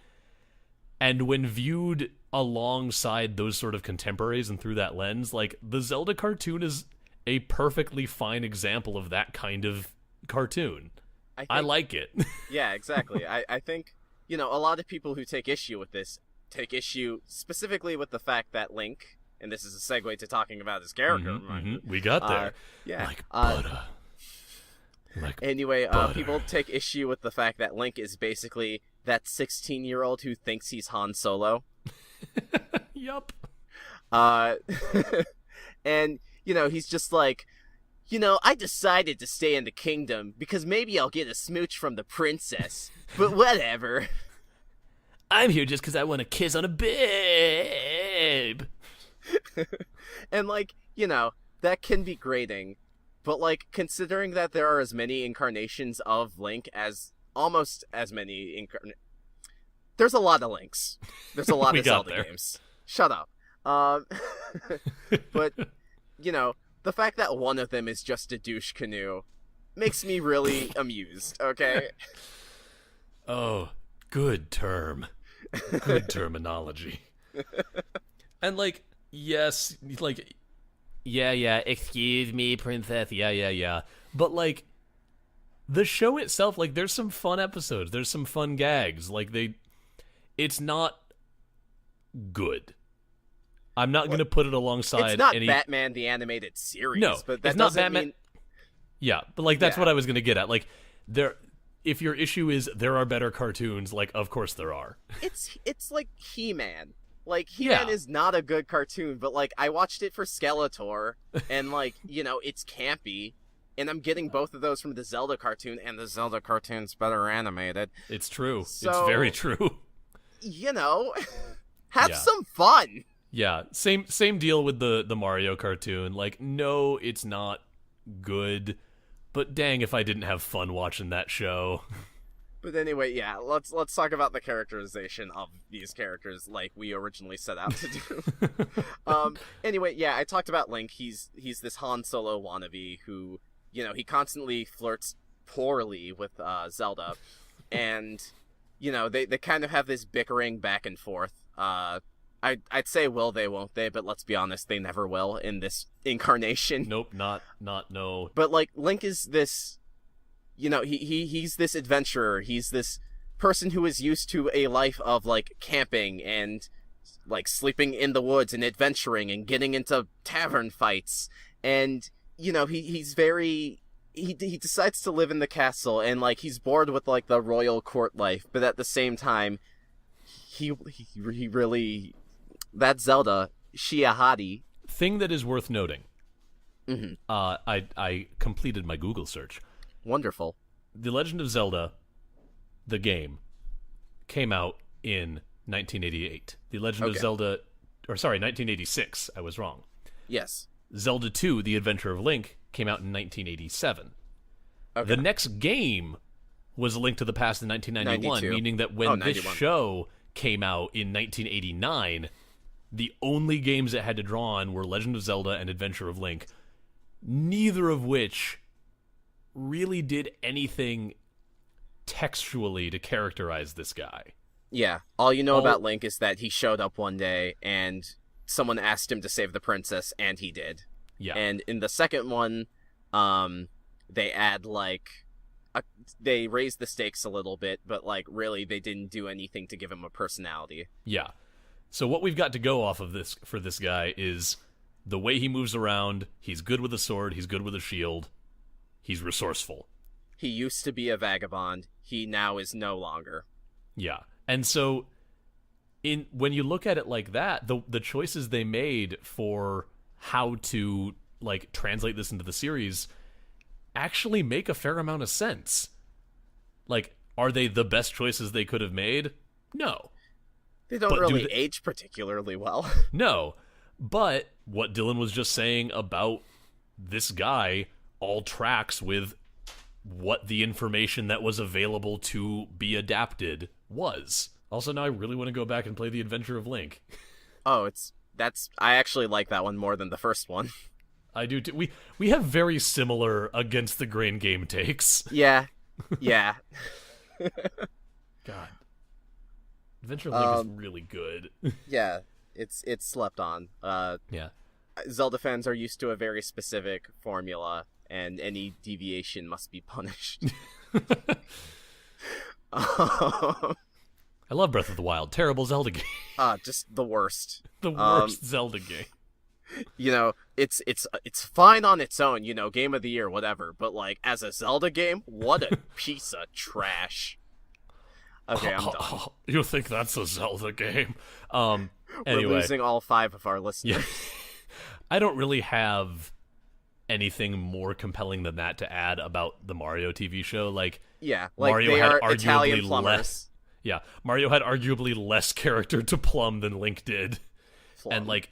[SPEAKER 2] And when viewed alongside those sort of contemporaries and through that lens, like, the Zelda cartoon is a perfectly fine example of that kind of cartoon. I like it.
[SPEAKER 1] Yeah, exactly. I think, you know, a lot of people who take issue with this take issue specifically with the fact that Link, and this is a segue to talking about his character.
[SPEAKER 2] We got there.
[SPEAKER 1] Yeah.
[SPEAKER 2] Like butter.
[SPEAKER 1] Anyway,
[SPEAKER 2] butter.
[SPEAKER 1] People take issue with the fact that Link is basically that 16-year-old who thinks he's Han Solo.
[SPEAKER 2] Yup.
[SPEAKER 1] And, you know, he's just like, you know, I decided to stay in the kingdom because maybe I'll get a smooch from the princess, but whatever.
[SPEAKER 2] I'm here just because I want to kiss on a babe.
[SPEAKER 1] And, like, you know, that can be grating, but, like, considering that there are as many incarnations of Link as almost as many there's a lot of Links. There's a lot of Zelda games. Shut up. But, you know, the fact that one of them is just a douche canoe makes me really amused, okay?
[SPEAKER 2] Oh, good term. Good terminology. And, like, yes, like, yeah, excuse me, princess, yeah. But, like, the show itself, like, there's some fun episodes. There's some fun gags. Like, it's not good. I'm not going to put it alongside
[SPEAKER 1] It's not Batman the Animated Series,
[SPEAKER 2] no,
[SPEAKER 1] but that
[SPEAKER 2] it's not
[SPEAKER 1] doesn't
[SPEAKER 2] Batman.
[SPEAKER 1] mean...
[SPEAKER 2] Yeah, but, like, that's what I was going to get at. Like, if your issue is there are better cartoons, like, of course there are.
[SPEAKER 1] It's like He-Man. Like, He-Man is not a good cartoon, but, like, I watched it for Skeletor, and, like, you know, it's campy, and I'm getting both of those from the Zelda cartoon, and the Zelda cartoon's better animated.
[SPEAKER 2] It's true.
[SPEAKER 1] So,
[SPEAKER 2] it's very true.
[SPEAKER 1] You know, have some fun.
[SPEAKER 2] Yeah, same deal with the Mario cartoon. Like, no, it's not good, but dang if I didn't have fun watching that show.
[SPEAKER 1] But anyway, yeah, let's talk about the characterization of these characters like we originally set out to do. Anyway, yeah, I talked about Link. He's this Han Solo wannabe who, you know, he constantly flirts poorly with Zelda, and, you know, they kind of have this bickering back and forth. I'd say will they, won't they, but let's be honest, they never will in this incarnation.
[SPEAKER 2] Nope, not no.
[SPEAKER 1] But, like, Link is this... You know, he's this adventurer. He's this person who is used to a life of, like, camping and, like, sleeping in the woods and adventuring and getting into tavern fights. And, you know, he's very... He decides to live in the castle, and, like, he's bored with, like, the royal court life. But at the same time, he really... That Zelda, Shiahadi...
[SPEAKER 2] Thing that is worth noting.
[SPEAKER 1] Mm-hmm.
[SPEAKER 2] I completed my Google search.
[SPEAKER 1] Wonderful.
[SPEAKER 2] The Legend of Zelda, the game, came out in 1988. The Legend of Zelda... 1986. I was wrong.
[SPEAKER 1] Yes.
[SPEAKER 2] Zelda 2, The Adventure of Link, came out in 1987.
[SPEAKER 1] Okay.
[SPEAKER 2] The next game was A Link to the Past in 1991,
[SPEAKER 1] 92.
[SPEAKER 2] meaning that when this show came out in 1989, the only games it had to draw on were Legend of Zelda and Adventure of Link, neither of which really did anything textually to characterize this guy.
[SPEAKER 1] Yeah, all you know about Link is that he showed up one day and someone asked him to save the princess, and he did.
[SPEAKER 2] Yeah.
[SPEAKER 1] And in the second one, they add, like, they raise the stakes a little bit, but, like, really they didn't do anything to give him a personality.
[SPEAKER 2] Yeah. So what we've got to go off of this for this guy is the way he moves around. He's good with a sword. He's good with a shield. He's resourceful.
[SPEAKER 1] He used to be a vagabond. He now is no longer.
[SPEAKER 2] Yeah. And so when you look at it like that, the choices they made for how to, like, translate this into the series actually make a fair amount of sense. Like, are they the best choices they could have made? No.
[SPEAKER 1] They don't really age particularly well.
[SPEAKER 2] No. But what Dylan was just saying about this guy all tracks with what the information that was available to be adapted was. Also, now I really want to go back and play The Adventure of Link.
[SPEAKER 1] Oh, I actually like that one more than the first one.
[SPEAKER 2] I do too. We have very similar against the grain game takes.
[SPEAKER 1] Yeah. Yeah.
[SPEAKER 2] God. Adventure of Link is really good.
[SPEAKER 1] Yeah. It's slept on.
[SPEAKER 2] Yeah.
[SPEAKER 1] Zelda fans are used to a very specific formula, and any deviation must be punished.
[SPEAKER 2] I love Breath of the Wild. Terrible Zelda game.
[SPEAKER 1] Just the worst.
[SPEAKER 2] The worst Zelda game.
[SPEAKER 1] You know, it's fine on its own, you know, game of the year, whatever, but, like, as a Zelda game, what a piece of trash. Okay, I'm done.
[SPEAKER 2] You think that's a Zelda game? Anyway.
[SPEAKER 1] We're losing all 5 of our listeners.
[SPEAKER 2] Yeah. I don't really have anything more compelling than that to add about the Mario TV show. Like,
[SPEAKER 1] yeah, like
[SPEAKER 2] Mario
[SPEAKER 1] they
[SPEAKER 2] had
[SPEAKER 1] are
[SPEAKER 2] arguably
[SPEAKER 1] Italian plumbers.
[SPEAKER 2] Yeah, Mario had arguably less character to Plum than Link did.
[SPEAKER 1] Plum.
[SPEAKER 2] And, like...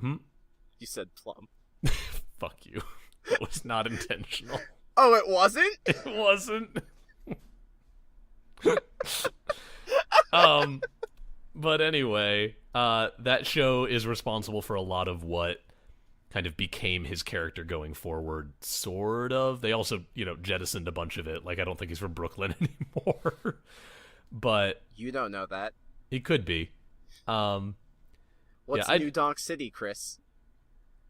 [SPEAKER 1] You said Plum.
[SPEAKER 2] Fuck you. That was not intentional.
[SPEAKER 1] Oh, it wasn't?
[SPEAKER 2] It wasn't. But anyway, that show is responsible for a lot of what kind of became his character going forward, sort of. They also, jettisoned a bunch of it. Like, I don't think he's from Brooklyn anymore. But...
[SPEAKER 1] You don't know that.
[SPEAKER 2] He could be.
[SPEAKER 1] What's New Donk City, Chris?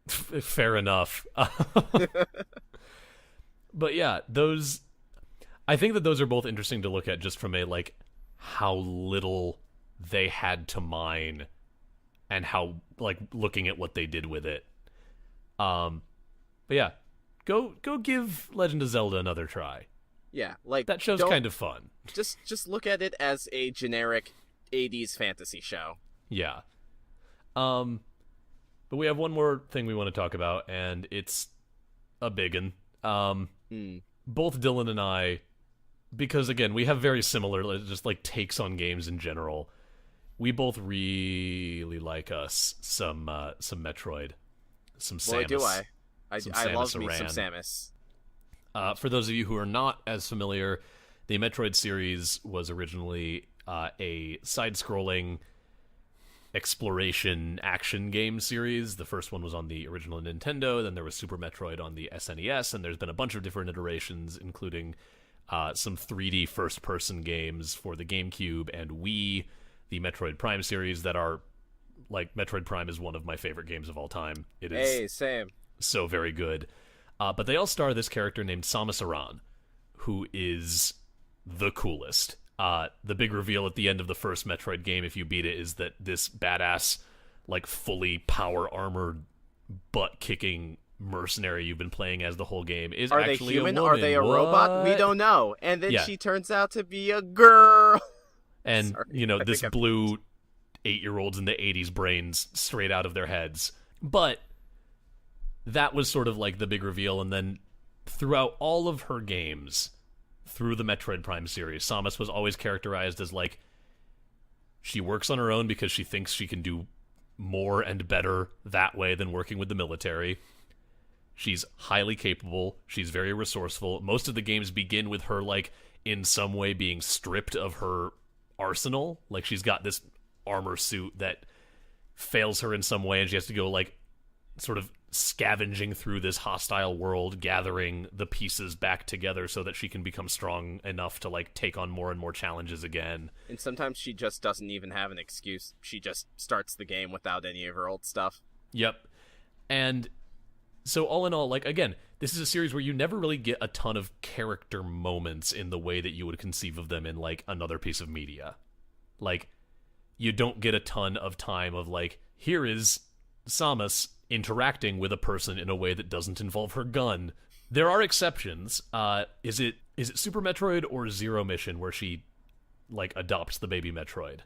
[SPEAKER 2] Fair enough. But yeah, I think that those are both interesting to look at just from a, like, how little they had to mine and how, like, looking at what they did with it. But yeah, go give Legend of Zelda another try.
[SPEAKER 1] Yeah, like,
[SPEAKER 2] that show's kind of fun.
[SPEAKER 1] Just look at it as a generic 80s fantasy show.
[SPEAKER 2] Yeah. But we have one more thing we want to talk about, and it's a biggin. Both Dylan and I, because again, we have very similar just like takes on games in general. We both really like us some Metroid, some Samus.
[SPEAKER 1] Boy, do I! I love me some Samus.
[SPEAKER 2] For those of you who are not as familiar, the Metroid series was originally a side-scrolling exploration action game series. The first one was on the original Nintendo, then there was Super Metroid on the SNES, and there's been a bunch of different iterations, including some 3D first-person games for the GameCube and Wii, the Metroid Prime series that are, like, Metroid Prime is one of my favorite games of all time. It is
[SPEAKER 1] same.
[SPEAKER 2] So very good. But they all star this character named Samus Aran, who is the coolest. The big reveal at the end of the first Metroid game, if you beat it, is that this badass, like, fully power-armored, butt-kicking mercenary you've been playing as the whole game is actually a woman.
[SPEAKER 1] Are they human? Are they a robot? We don't know. And then
[SPEAKER 2] Yeah.
[SPEAKER 1] she turns out to be a girl.
[SPEAKER 2] And,
[SPEAKER 1] Sorry,
[SPEAKER 2] this blew 8-year-olds in the 80s brains straight out of their heads. But that was sort of like the big reveal, and then throughout all of her games, through the Metroid Prime series, Samus was always characterized as, like, she works on her own because she thinks she can do more and better that way than working with the military. She's highly capable. She's very resourceful. Most of the games begin with her, like, in some way being stripped of her arsenal. Like, she's got this armor suit that fails her in some way, and she has to go, like, sort of scavenging through this hostile world, gathering the pieces back together so that she can become strong enough to, like, take on more and more challenges again.
[SPEAKER 1] And sometimes she just doesn't even have an excuse. She just starts the game without any of her old stuff.
[SPEAKER 2] Yep. And so all in all, like, again, this is a series where you never really get a ton of character moments in the way that you would conceive of them in, like, another piece of media. Like, you don't get a ton of time of, like, here is Samus interacting with a person in a way that doesn't involve her gun. There are exceptions. Is it Super Metroid or Zero Mission where she, like, adopts the baby Metroid?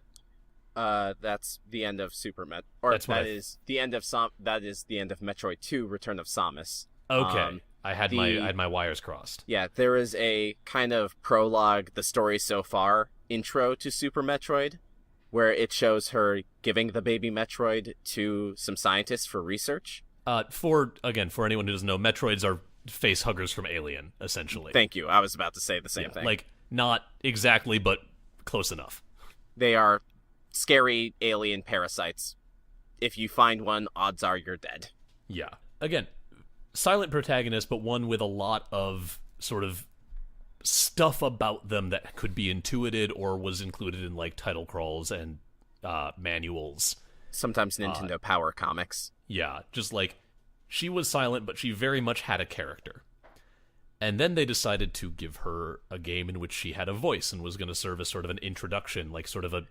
[SPEAKER 1] That's the end of Super Met, or
[SPEAKER 2] That's
[SPEAKER 1] that is the end of Metroid 2: Return of Samus.
[SPEAKER 2] Okay, I had my wires crossed.
[SPEAKER 1] Yeah, there is a kind of prologue, the story so far intro to Super Metroid, where it shows her giving the baby Metroid to some scientists for research.
[SPEAKER 2] For anyone who doesn't know, Metroids are face huggers from Alien, essentially.
[SPEAKER 1] Thank you. I was about to say the same thing.
[SPEAKER 2] Like, not exactly, but close enough.
[SPEAKER 1] They are scary alien parasites. If you find one, odds are you're dead.
[SPEAKER 2] Yeah. Again, silent protagonist, but one with a lot of sort of stuff about them that could be intuited or was included in, like, title crawls and manuals.
[SPEAKER 1] Sometimes Nintendo Power comics.
[SPEAKER 2] Yeah, just like, she was silent, but she very much had a character. And then they decided to give her a game in which she had a voice and was going to serve as sort of an introduction, like sort of a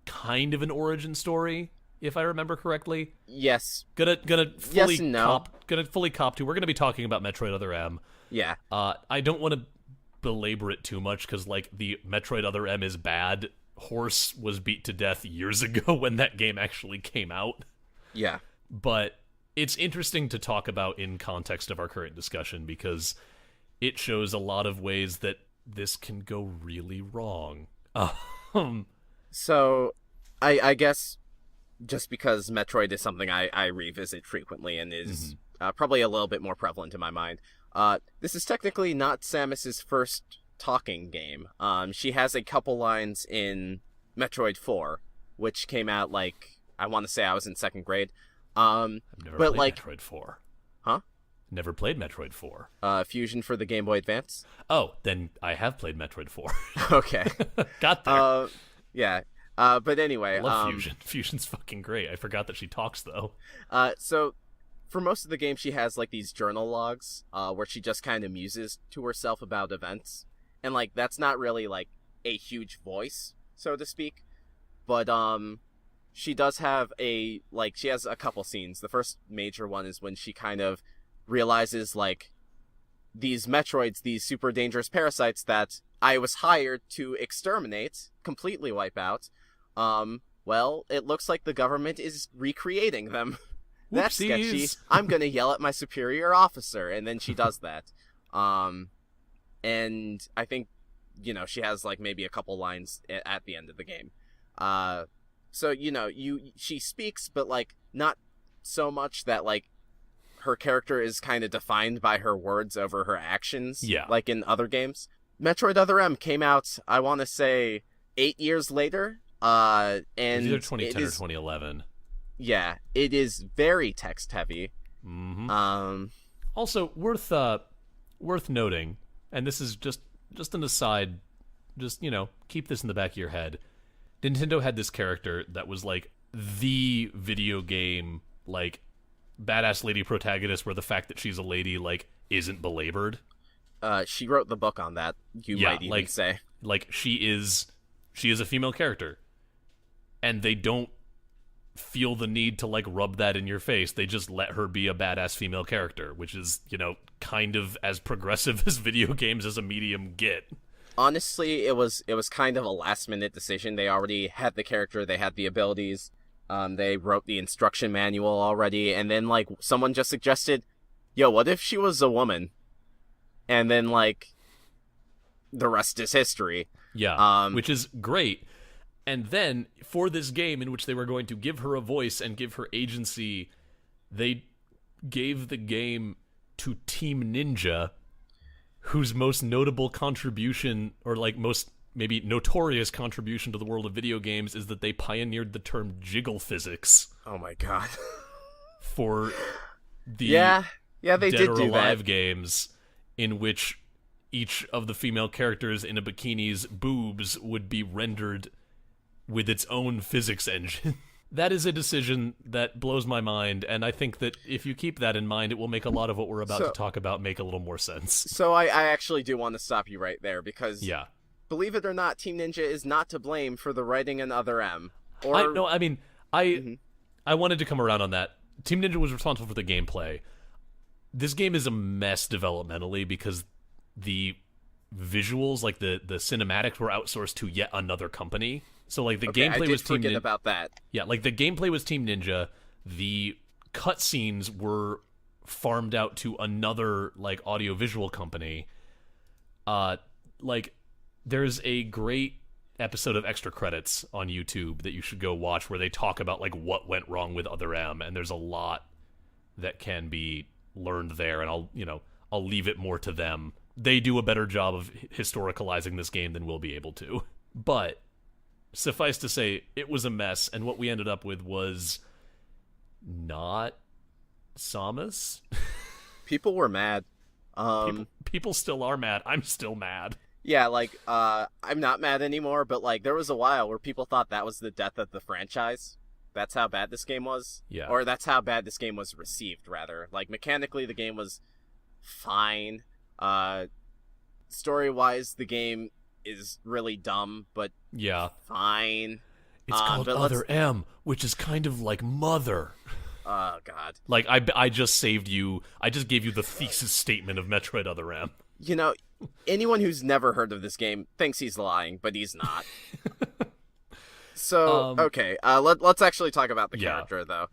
[SPEAKER 2] kind of an origin story, if I remember correctly.
[SPEAKER 1] Yes.
[SPEAKER 2] Gonna fully
[SPEAKER 1] yes and no.
[SPEAKER 2] fully cop to. We're gonna be talking about Metroid Other M.
[SPEAKER 1] Yeah.
[SPEAKER 2] I don't want to belabor it too much because, like, the Metroid Other M is bad. Horse was beat to death years ago when that game actually came out.
[SPEAKER 1] Yeah.
[SPEAKER 2] But it's interesting to talk about in context of our current discussion because it shows a lot of ways that this can go really wrong.
[SPEAKER 1] So, I guess just because Metroid is something I revisit frequently and is probably a little bit more prevalent in my mind, this is technically not Samus's first talking game. She has a couple lines in Metroid 4, which came out, like, I want to say I was in 2nd grade.
[SPEAKER 2] I've never
[SPEAKER 1] but
[SPEAKER 2] played
[SPEAKER 1] like,
[SPEAKER 2] Metroid 4.
[SPEAKER 1] Huh?
[SPEAKER 2] Never played Metroid 4.
[SPEAKER 1] Fusion for the Game Boy Advance?
[SPEAKER 2] Oh, then I have played Metroid 4.
[SPEAKER 1] Okay.
[SPEAKER 2] Got there.
[SPEAKER 1] Yeah. But anyway.
[SPEAKER 2] I love Fusion. Fusion's fucking great. I forgot that she talks, though.
[SPEAKER 1] So, for most of the game, she has, like, these journal logs, where she just kind of muses to herself about events. And, like, that's not really, like, a huge voice, so to speak. But, she does have she has a couple scenes. The first major one is when she kind of realizes, like, these Metroids, these super dangerous parasites that I was hired to exterminate, completely wipe out, well, it looks like the government is recreating them. That's sketchy. I'm gonna yell at my superior officer, and then she does that. And I think, she has, like, maybe a couple lines at the end of the game. So, she speaks, but, like, not so much that, like, her character is kind of defined by her words over her actions, like in other games. Metroid Other M came out, I want to say, 8 years later, and
[SPEAKER 2] either 2010 or 2011.
[SPEAKER 1] Yeah, it is very text-heavy.
[SPEAKER 2] Mm-hmm. Also, worth noting, and this is just an aside, just, keep this in the back of your head. Nintendo had this character that was, like, the video game, like, badass lady protagonist where the fact that she's a lady, like, isn't belabored.
[SPEAKER 1] She wrote the book on that, you might even say.
[SPEAKER 2] Like, she is a female character. And they don't feel the need to, like, rub that in your face. They just let her be a badass female character, which is, kind of as progressive as video games as a medium get.
[SPEAKER 1] Honestly, it was kind of a last-minute decision. They already had the character, they had the abilities, they wrote the instruction manual already, and then, like, someone just suggested, yo, what if she was a woman? And then, like, the rest is history.
[SPEAKER 2] Yeah, which is great. And then, for this game in which they were going to give her a voice and give her agency, they gave the game to Team Ninja, whose most notable contribution, or, like, most maybe notorious contribution to the world of video games is that they pioneered the term jiggle physics.
[SPEAKER 1] Oh my god.
[SPEAKER 2] For the
[SPEAKER 1] they
[SPEAKER 2] Dead
[SPEAKER 1] did
[SPEAKER 2] or
[SPEAKER 1] do
[SPEAKER 2] Alive
[SPEAKER 1] that.
[SPEAKER 2] games, in which each of the female characters in a bikini's boobs would be rendered with its own physics engine. That is a decision that blows my mind, and I think that if you keep that in mind, it will make a lot of what we're about to talk about make a little more sense.
[SPEAKER 1] So I actually do want to stop you right there, because believe it or not, Team Ninja is not to blame for the writing in Other M.
[SPEAKER 2] I wanted to come around on that. Team Ninja was responsible for the gameplay. This game is a mess developmentally because the visuals, like the cinematics, were outsourced to yet another company. So, like, the gameplay was Team Ninja.
[SPEAKER 1] About that.
[SPEAKER 2] Yeah, like, the gameplay was Team Ninja. The cutscenes were farmed out to another, like, audiovisual company. Like, there's a great episode of Extra Credits on YouTube that you should go watch where they talk about, like, what went wrong with Other M, and there's a lot that can be learned there, and I'll leave it more to them. They do a better job of historicalizing this game than we'll be able to. But suffice to say, it was a mess, and what we ended up with was not Samus.
[SPEAKER 1] People were mad.
[SPEAKER 2] People still are mad. I'm still mad.
[SPEAKER 1] Yeah, like, I'm not mad anymore, but, like, there was a while where people thought that was the death of the franchise. That's how bad this game was.
[SPEAKER 2] Yeah.
[SPEAKER 1] Or that's how bad this game was received, rather. Like, mechanically, the game was fine. Story-wise, the game is really dumb, but fine.
[SPEAKER 2] It's called Other M, which is kind of like Mother.
[SPEAKER 1] Oh, God.
[SPEAKER 2] Like, I just saved you. I just gave you the thesis statement of Metroid Other M.
[SPEAKER 1] Anyone who's never heard of this game thinks he's lying, but he's not. So, okay, let's actually talk about the character, though.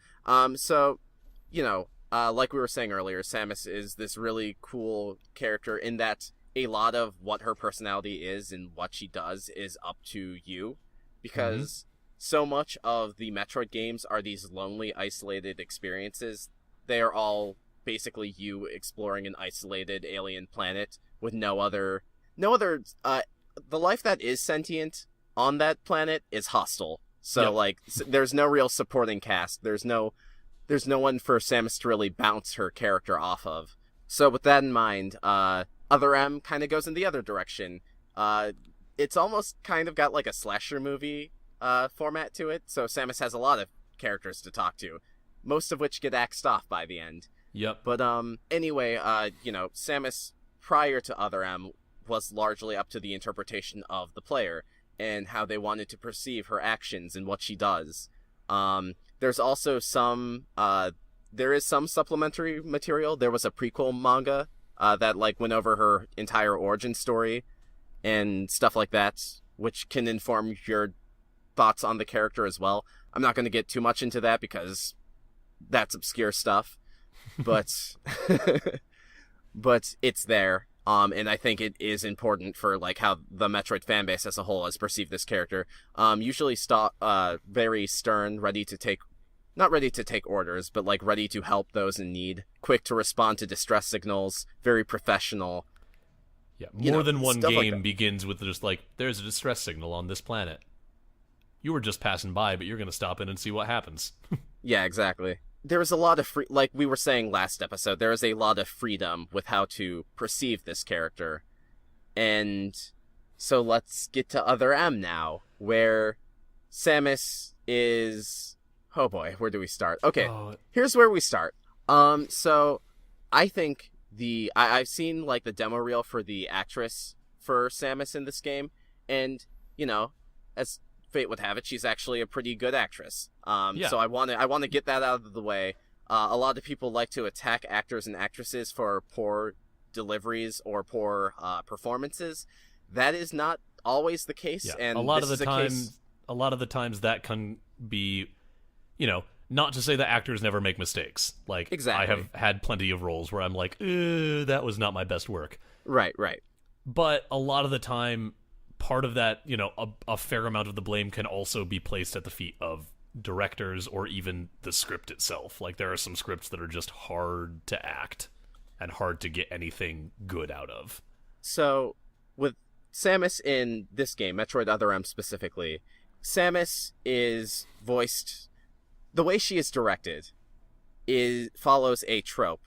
[SPEAKER 1] Like we were saying earlier, Samus is this really cool character in that a lot of what her personality is and what she does is up to you. because so much of the Metroid games are these lonely, isolated experiences. They are all basically you exploring an isolated alien planet with no other the life that is sentient on that planet is hostile. So there's no real supporting cast. There's no one for Samus to really bounce her character off of. So with that in mind, Other M kind of goes in the other direction. It's almost kind of got like a slasher movie format to it. So Samus has a lot of characters to talk to, most of which get axed off by the end.
[SPEAKER 2] Yep.
[SPEAKER 1] But anyway, Samus prior to Other M was largely up to the interpretation of the player and how they wanted to perceive her actions and what she does. There's also some supplementary material. There was a prequel manga that went over her entire origin story and stuff like that, which can inform your thoughts on the character as well. I'm not going to get too much into that because that's obscure stuff, but but it's there. And I think it is important for how the Metroid fanbase as a whole has perceived this character. Usually very stern, not ready to take orders, but ready to help those in need, quick to respond to distress signals, very professional.
[SPEAKER 2] Yeah, more than one game begins with just there's a distress signal on this planet. You were just passing by, but you're going to stop in and see what happens.
[SPEAKER 1] Yeah, exactly. There is a lot of like we were saying last episode, there is a lot of freedom with how to perceive this character. And so let's get to Other M now, where Samus is... Oh boy, where do we start? Okay, Here's where we start. So I think I've seen the demo reel for the actress for Samus in this game, and as fate would have it, she's actually a pretty good actress. So I want to get that out of the way. A lot of people like to attack actors and actresses for poor deliveries or poor performances. That is not always the case, and
[SPEAKER 2] a lot of the times that can be, not to say that actors never make mistakes.
[SPEAKER 1] Exactly.
[SPEAKER 2] I have had plenty of roles where I'm that was not my best work.
[SPEAKER 1] Right.
[SPEAKER 2] But a lot of the time, part of that, a fair amount of the blame can also be placed at the feet of directors or even the script itself. There are some scripts that are just hard to act and hard to get anything good out of.
[SPEAKER 1] So, with Samus in this game, Metroid Other M specifically, Samus is voiced... The way she is directed follows a trope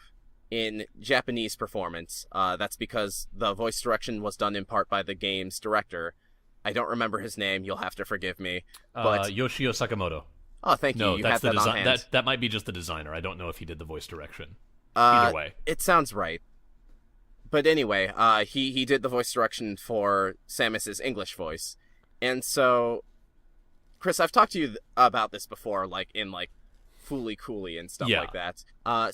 [SPEAKER 1] in Japanese performance. That's because the voice direction was done in part by the game's director. I don't remember his name. You'll have to forgive me. But
[SPEAKER 2] Yoshio Sakamoto.
[SPEAKER 1] Oh, thank you.
[SPEAKER 2] No,
[SPEAKER 1] you
[SPEAKER 2] that's
[SPEAKER 1] have
[SPEAKER 2] the
[SPEAKER 1] that on hand.
[SPEAKER 2] That might be just the designer. I don't know if he did the voice direction. Either way,
[SPEAKER 1] it sounds right. But anyway, he did the voice direction for Samus's English voice, and so. Chris, I've talked to you about this before, in Fooly Cooly and stuff like that.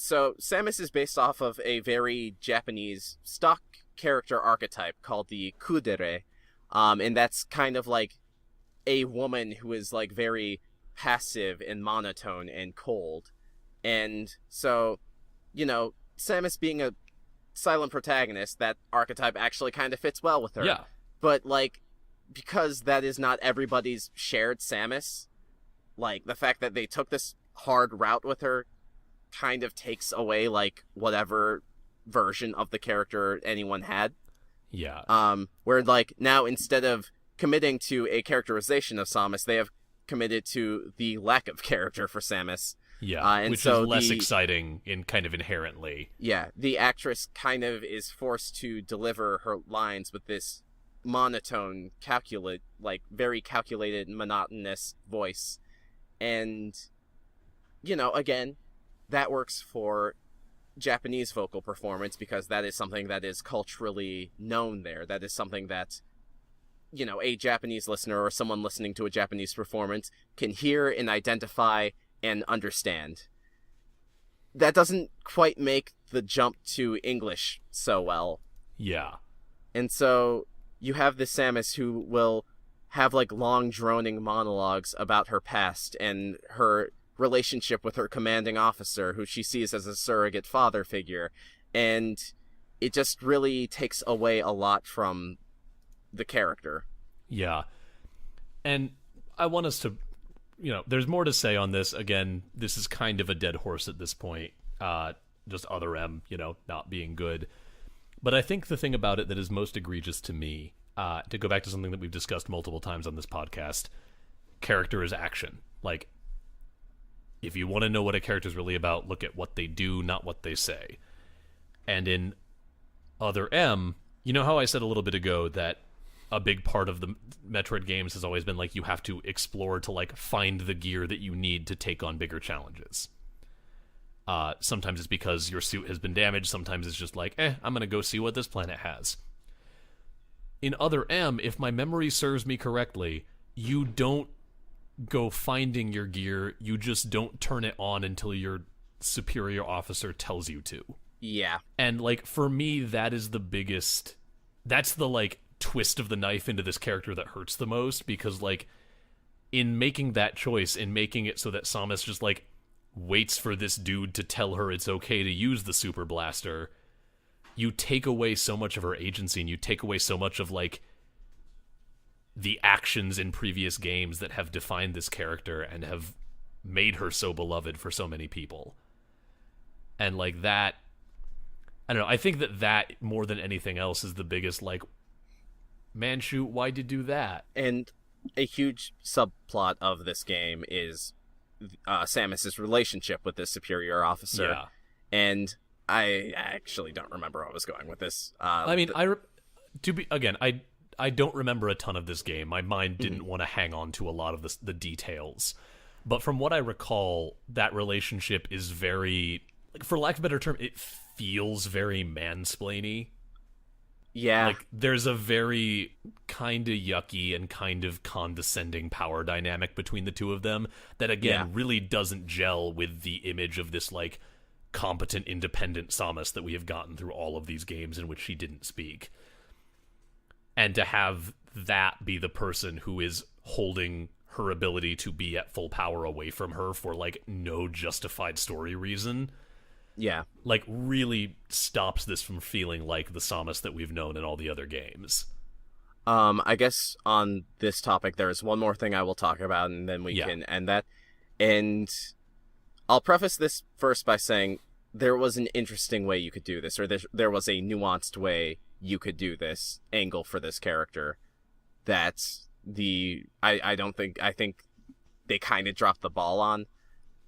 [SPEAKER 1] So Samus is based off of a very Japanese stock character archetype called the kudere, and that's kind of a woman who is very passive and monotone and cold. And so, Samus being a silent protagonist, that archetype actually kind of fits well with her.
[SPEAKER 2] Yeah.
[SPEAKER 1] But because that is not everybody's shared Samus, the fact that they took this hard route with her kind of takes away whatever version of the character anyone had.
[SPEAKER 2] Yeah.
[SPEAKER 1] Where now instead of committing to a characterization of Samus, they have committed to the lack of character for Samus.
[SPEAKER 2] Yeah,
[SPEAKER 1] and
[SPEAKER 2] which
[SPEAKER 1] so
[SPEAKER 2] is less exciting in kind of inherently.
[SPEAKER 1] Yeah, the actress kind of is forced to deliver her lines with this monotone, very calculated, monotonous voice. And, again, that works for Japanese vocal performance because that is something that is culturally known there. That is something that, a Japanese listener or someone listening to a Japanese performance can hear and identify and understand. That doesn't quite make the jump to English so well.
[SPEAKER 2] Yeah.
[SPEAKER 1] And so you have this Samus who will have long droning monologues about her past and her relationship with her commanding officer, who she sees as a surrogate father figure, and it just really takes away a lot from the character.
[SPEAKER 2] Yeah. And I want us to, there's more to say on this. Again, this is kind of a dead horse at this point. Just Other M, not being good. But I think the thing about it that is most egregious to me, to go back to something that we've discussed multiple times on this podcast, character is action. Like, if you want to know what a character is really about, look at what they do, not what they say. And in Other M, you know how I said a little bit ago that a big part of the Metroid games has always been, like, you have to explore to, like, find the gear that you need to take on bigger challenges. Sometimes it's because your suit has been damaged. Sometimes it's just like, I'm going to go see what this planet has. In Other M, if my memory serves me correctly, you don't go finding your gear. You just don't turn it on until your superior officer tells you to.
[SPEAKER 1] Yeah.
[SPEAKER 2] And, like, for me, that is the biggest... That's the, like, twist of the knife into this character that hurts the most, because, like, in making that choice, in making it so that Samus just, like, waits for this dude to tell her it's okay to use the super blaster, you take away so much of her agency, and you take away so much of, like, the actions in previous games that have defined this character and have made her so beloved for so many people. And, like, that... I don't know, I think that more than anything else is the biggest, like, man, shoot, why'd you do that?
[SPEAKER 1] And a huge subplot of this game is Samus's relationship with this superior officer.
[SPEAKER 2] Yeah.
[SPEAKER 1] And I actually don't remember where I was going with this.
[SPEAKER 2] I mean, I don't remember a ton of this game. My mind didn't want to hang on to a lot of the details. But from what I recall, that relationship is very, like, for lack of a better term, it feels very mansplainy.
[SPEAKER 1] Yeah.
[SPEAKER 2] Like, there's a very kind of yucky and kind of condescending power dynamic between the two of them that, again, really doesn't gel with the image of this, like, competent, independent Samus that we have gotten through all of these games in which she didn't speak. And to have that be the person who is holding her ability to be at full power away from her for, like, no justified story reason...
[SPEAKER 1] Yeah.
[SPEAKER 2] Like, really stops this from feeling like the Samus that we've known in all the other games.
[SPEAKER 1] I guess on this topic, there's one more thing I will talk about, and then we can end that. And I'll preface this first by saying there was an interesting way you could do this, or there was a nuanced way you could do this angle for this character. That's I think they kind of dropped the ball on,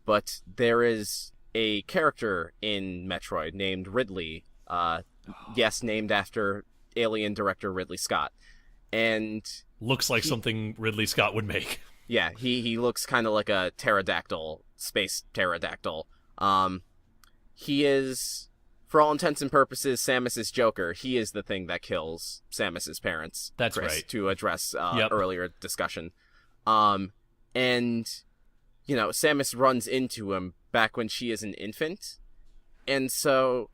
[SPEAKER 1] but there is a character in Metroid named Ridley, named after Alien director Ridley Scott. And
[SPEAKER 2] looks like something Ridley Scott would make.
[SPEAKER 1] Yeah, he looks kind of like a pterodactyl, space pterodactyl. He is, for all intents and purposes, Samus's Joker. He is the thing that kills Samus's parents.
[SPEAKER 2] That's
[SPEAKER 1] Chris,
[SPEAKER 2] right.
[SPEAKER 1] To address earlier discussion. And, Samus runs into him back when she is an infant. And so,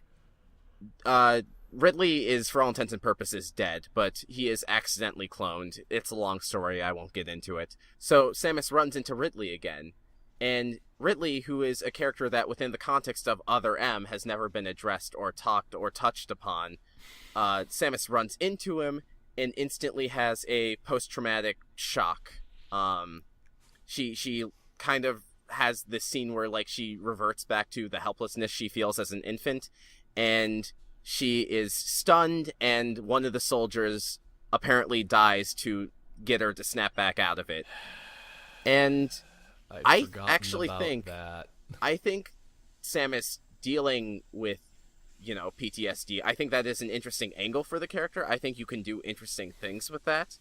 [SPEAKER 1] Ridley is, for all intents and purposes, dead, but he is accidentally cloned. It's a long story, I won't get into it. So, Samus runs into Ridley again. And Ridley, who is a character that, within the context of Other M, has never been addressed or talked or touched upon, Samus runs into him and instantly has a post-traumatic shock. She kind of has this scene where, like, she reverts back to the helplessness she feels as an infant, and she is stunned, and one of the soldiers apparently dies to get her to snap back out of it. And I actually think Samus dealing with, PTSD, I think that is an interesting angle for the character. I think you can do interesting things with that.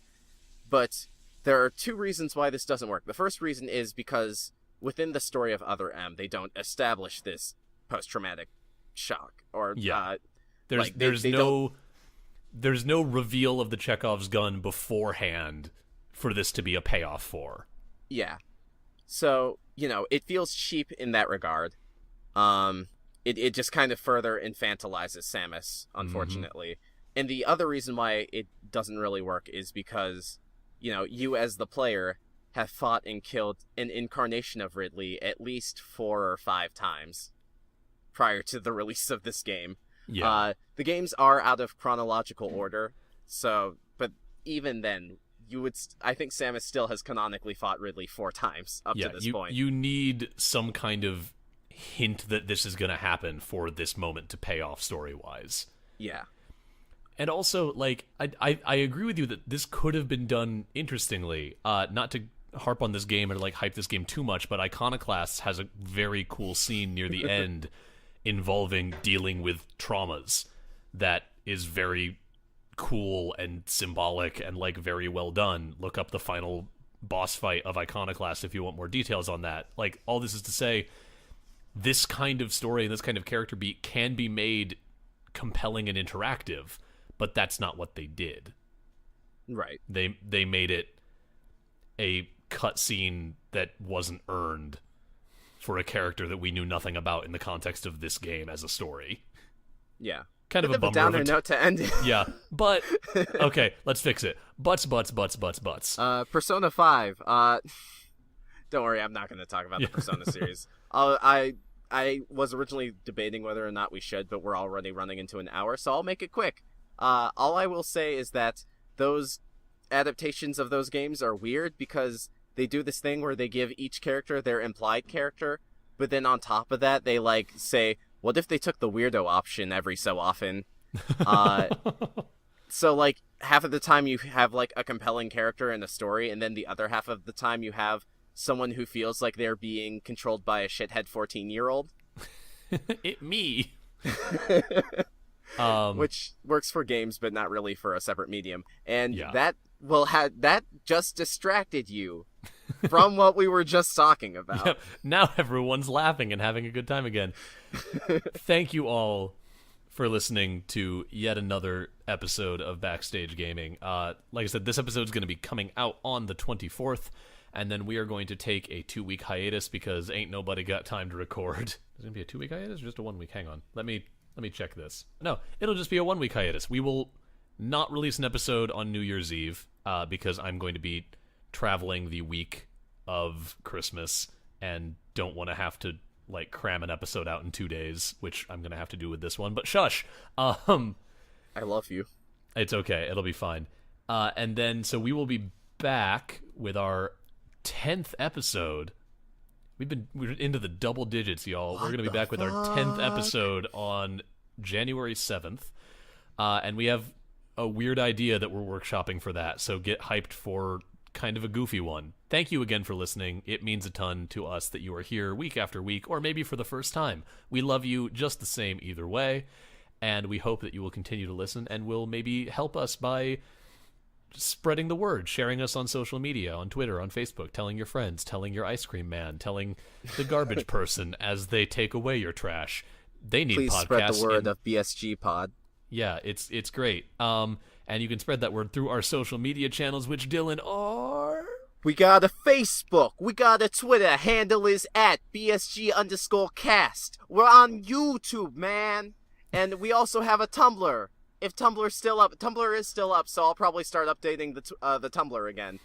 [SPEAKER 1] But there are two reasons why this doesn't work. The first reason is because within the story of Other M, they don't establish this post-traumatic shock. Or there's no reveal of the Chekhov's gun beforehand for this to be a payoff for. Yeah. So, it feels cheap in that regard. It just kind of further infantilizes Samus, unfortunately. Mm-hmm. And the other reason why it doesn't really work is because, you as the player have fought and killed an incarnation of Ridley at least 4 or 5 times prior to the release of this game. Yeah. The games are out of chronological order, but even then, I think Samus still has canonically fought Ridley 4 times up to this point.
[SPEAKER 2] You need some kind of hint that this is going to happen for this moment to pay off story-wise.
[SPEAKER 1] Yeah.
[SPEAKER 2] And also, like, I agree with you that this could have been done interestingly. Not to harp on this game or, like, hype this game too much, but Iconoclasts has a very cool scene near the end involving dealing with traumas that is very cool and symbolic and, like, very well done. Look up the final boss fight of Iconoclast if you want more details on that. Like, all this is to say, this kind of story and this kind of character beat can be made compelling and interactive, but that's not what they did.
[SPEAKER 1] Right.
[SPEAKER 2] They made it a cutscene that wasn't earned for a character that we knew nothing about in the context of this game as a story.
[SPEAKER 1] Yeah.
[SPEAKER 2] Kind of a bummer.
[SPEAKER 1] Downer note to end it.
[SPEAKER 2] Yeah, but okay, let's fix it. Butts.
[SPEAKER 1] Persona 5. Don't worry, I'm not going to talk about the Persona series. I was originally debating whether or not we should, but we're already running into an hour, so I'll make it quick. All I will say is that those adaptations of those games are weird because they do this thing where they give each character their implied character, but then on top of that, they, like, say, what if they took the weirdo option every so often? So, like, half of the time you have, like, a compelling character in a story, and then the other half of the time you have someone who feels like they're being controlled by a shithead 14-year-old.
[SPEAKER 2] Me.
[SPEAKER 1] Which works for games, but not really for a separate medium. And
[SPEAKER 2] Yeah.
[SPEAKER 1] that just distracted you from what we were just talking about.
[SPEAKER 2] Yep. Now everyone's laughing and having a good time again. Thank you all for listening to yet another episode of Backstage Gaming. Like I said, this episode is going to be coming out on the 24th, and then we are going to take a 2-week hiatus because ain't nobody got time to record. Is it going to be a 2-week hiatus or just a 1 week? Hang on. Let me check this. No, it'll just be a 1 week hiatus. We will not release an episode on New Year's Eve because I'm going to be traveling the week of Christmas and don't want to have to, like, cram an episode out in 2 days, which I'm going to have to do with this one. But shush.
[SPEAKER 1] I love you.
[SPEAKER 2] It's okay. It'll be fine. And then, so we will be back with our 10th episode. We're into the double digits, y'all. We're going to be back with our 10th episode on January 7th. And we have a weird idea that we're workshopping for that, so get hyped for kind of a goofy one. Thank you again for listening. It means a ton to us that you are here week after week, or maybe for the first time. We love you just the same either way, and we hope that you will continue to listen and will maybe help us by spreading the word, sharing us on social media, on Twitter, on Facebook, telling your friends, telling your ice cream man, telling the garbage person as they take away your trash. They need
[SPEAKER 1] Please
[SPEAKER 2] podcasts.
[SPEAKER 1] spread the word of BSG Pod.
[SPEAKER 2] Yeah, it's great. And you can spread that word through our social media channels, which, Dylan, are...
[SPEAKER 1] We got a Facebook. We got a Twitter. Handle is at BSG_cast. We're on YouTube, man. And we also have a Tumblr. If Tumblr's still up, Tumblr is still up, so I'll probably start updating the Tumblr again.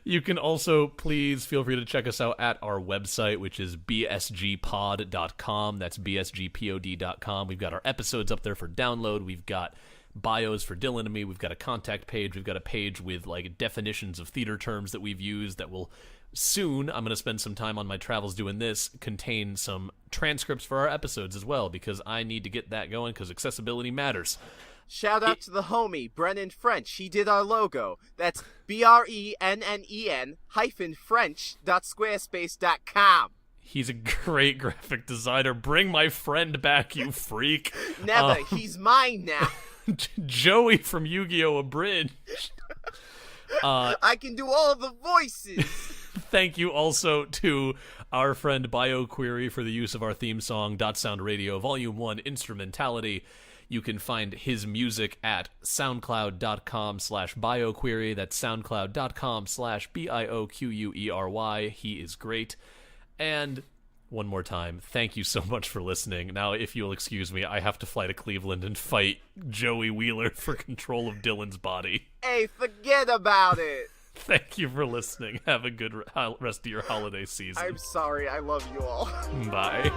[SPEAKER 2] You can also, please, feel free to check us out at our website, which is bsgpod.com. That's bsgpod.com. We've got our episodes up there for download. We've got bios for Dylan and me. We've got a contact page. We've got a page with, like, definitions of theater terms that we've used that will soon, I'm going to spend some time on my travels doing this, contain some transcripts for our episodes as well, because I need to get that going because accessibility matters.
[SPEAKER 1] Shout out to the homie, Brennan French. He did our logo. That's BRENNEN-French.squarespace.com.
[SPEAKER 2] He's a great graphic designer. Bring my friend back, you freak.
[SPEAKER 1] Never. He's mine now.
[SPEAKER 2] Joey from Yu-Gi-Oh! Abridged.
[SPEAKER 1] I can do all the voices.
[SPEAKER 2] Thank you also to our friend BioQuery for the use of our theme song, Dot Sound Radio, Volume 1, Instrumentality. You can find his music at soundcloud.com/BioQuery. That's soundcloud.com/BIOQUERY. He is great. And one more time, thank you so much for listening. Now, if you'll excuse me, I have to fly to Cleveland and fight Joey Wheeler for control of Dylan's body.
[SPEAKER 1] Hey, forget about it.
[SPEAKER 2] Thank you for listening. Have a good rest of your holiday season.
[SPEAKER 1] I'm sorry. I love you all.
[SPEAKER 2] Bye.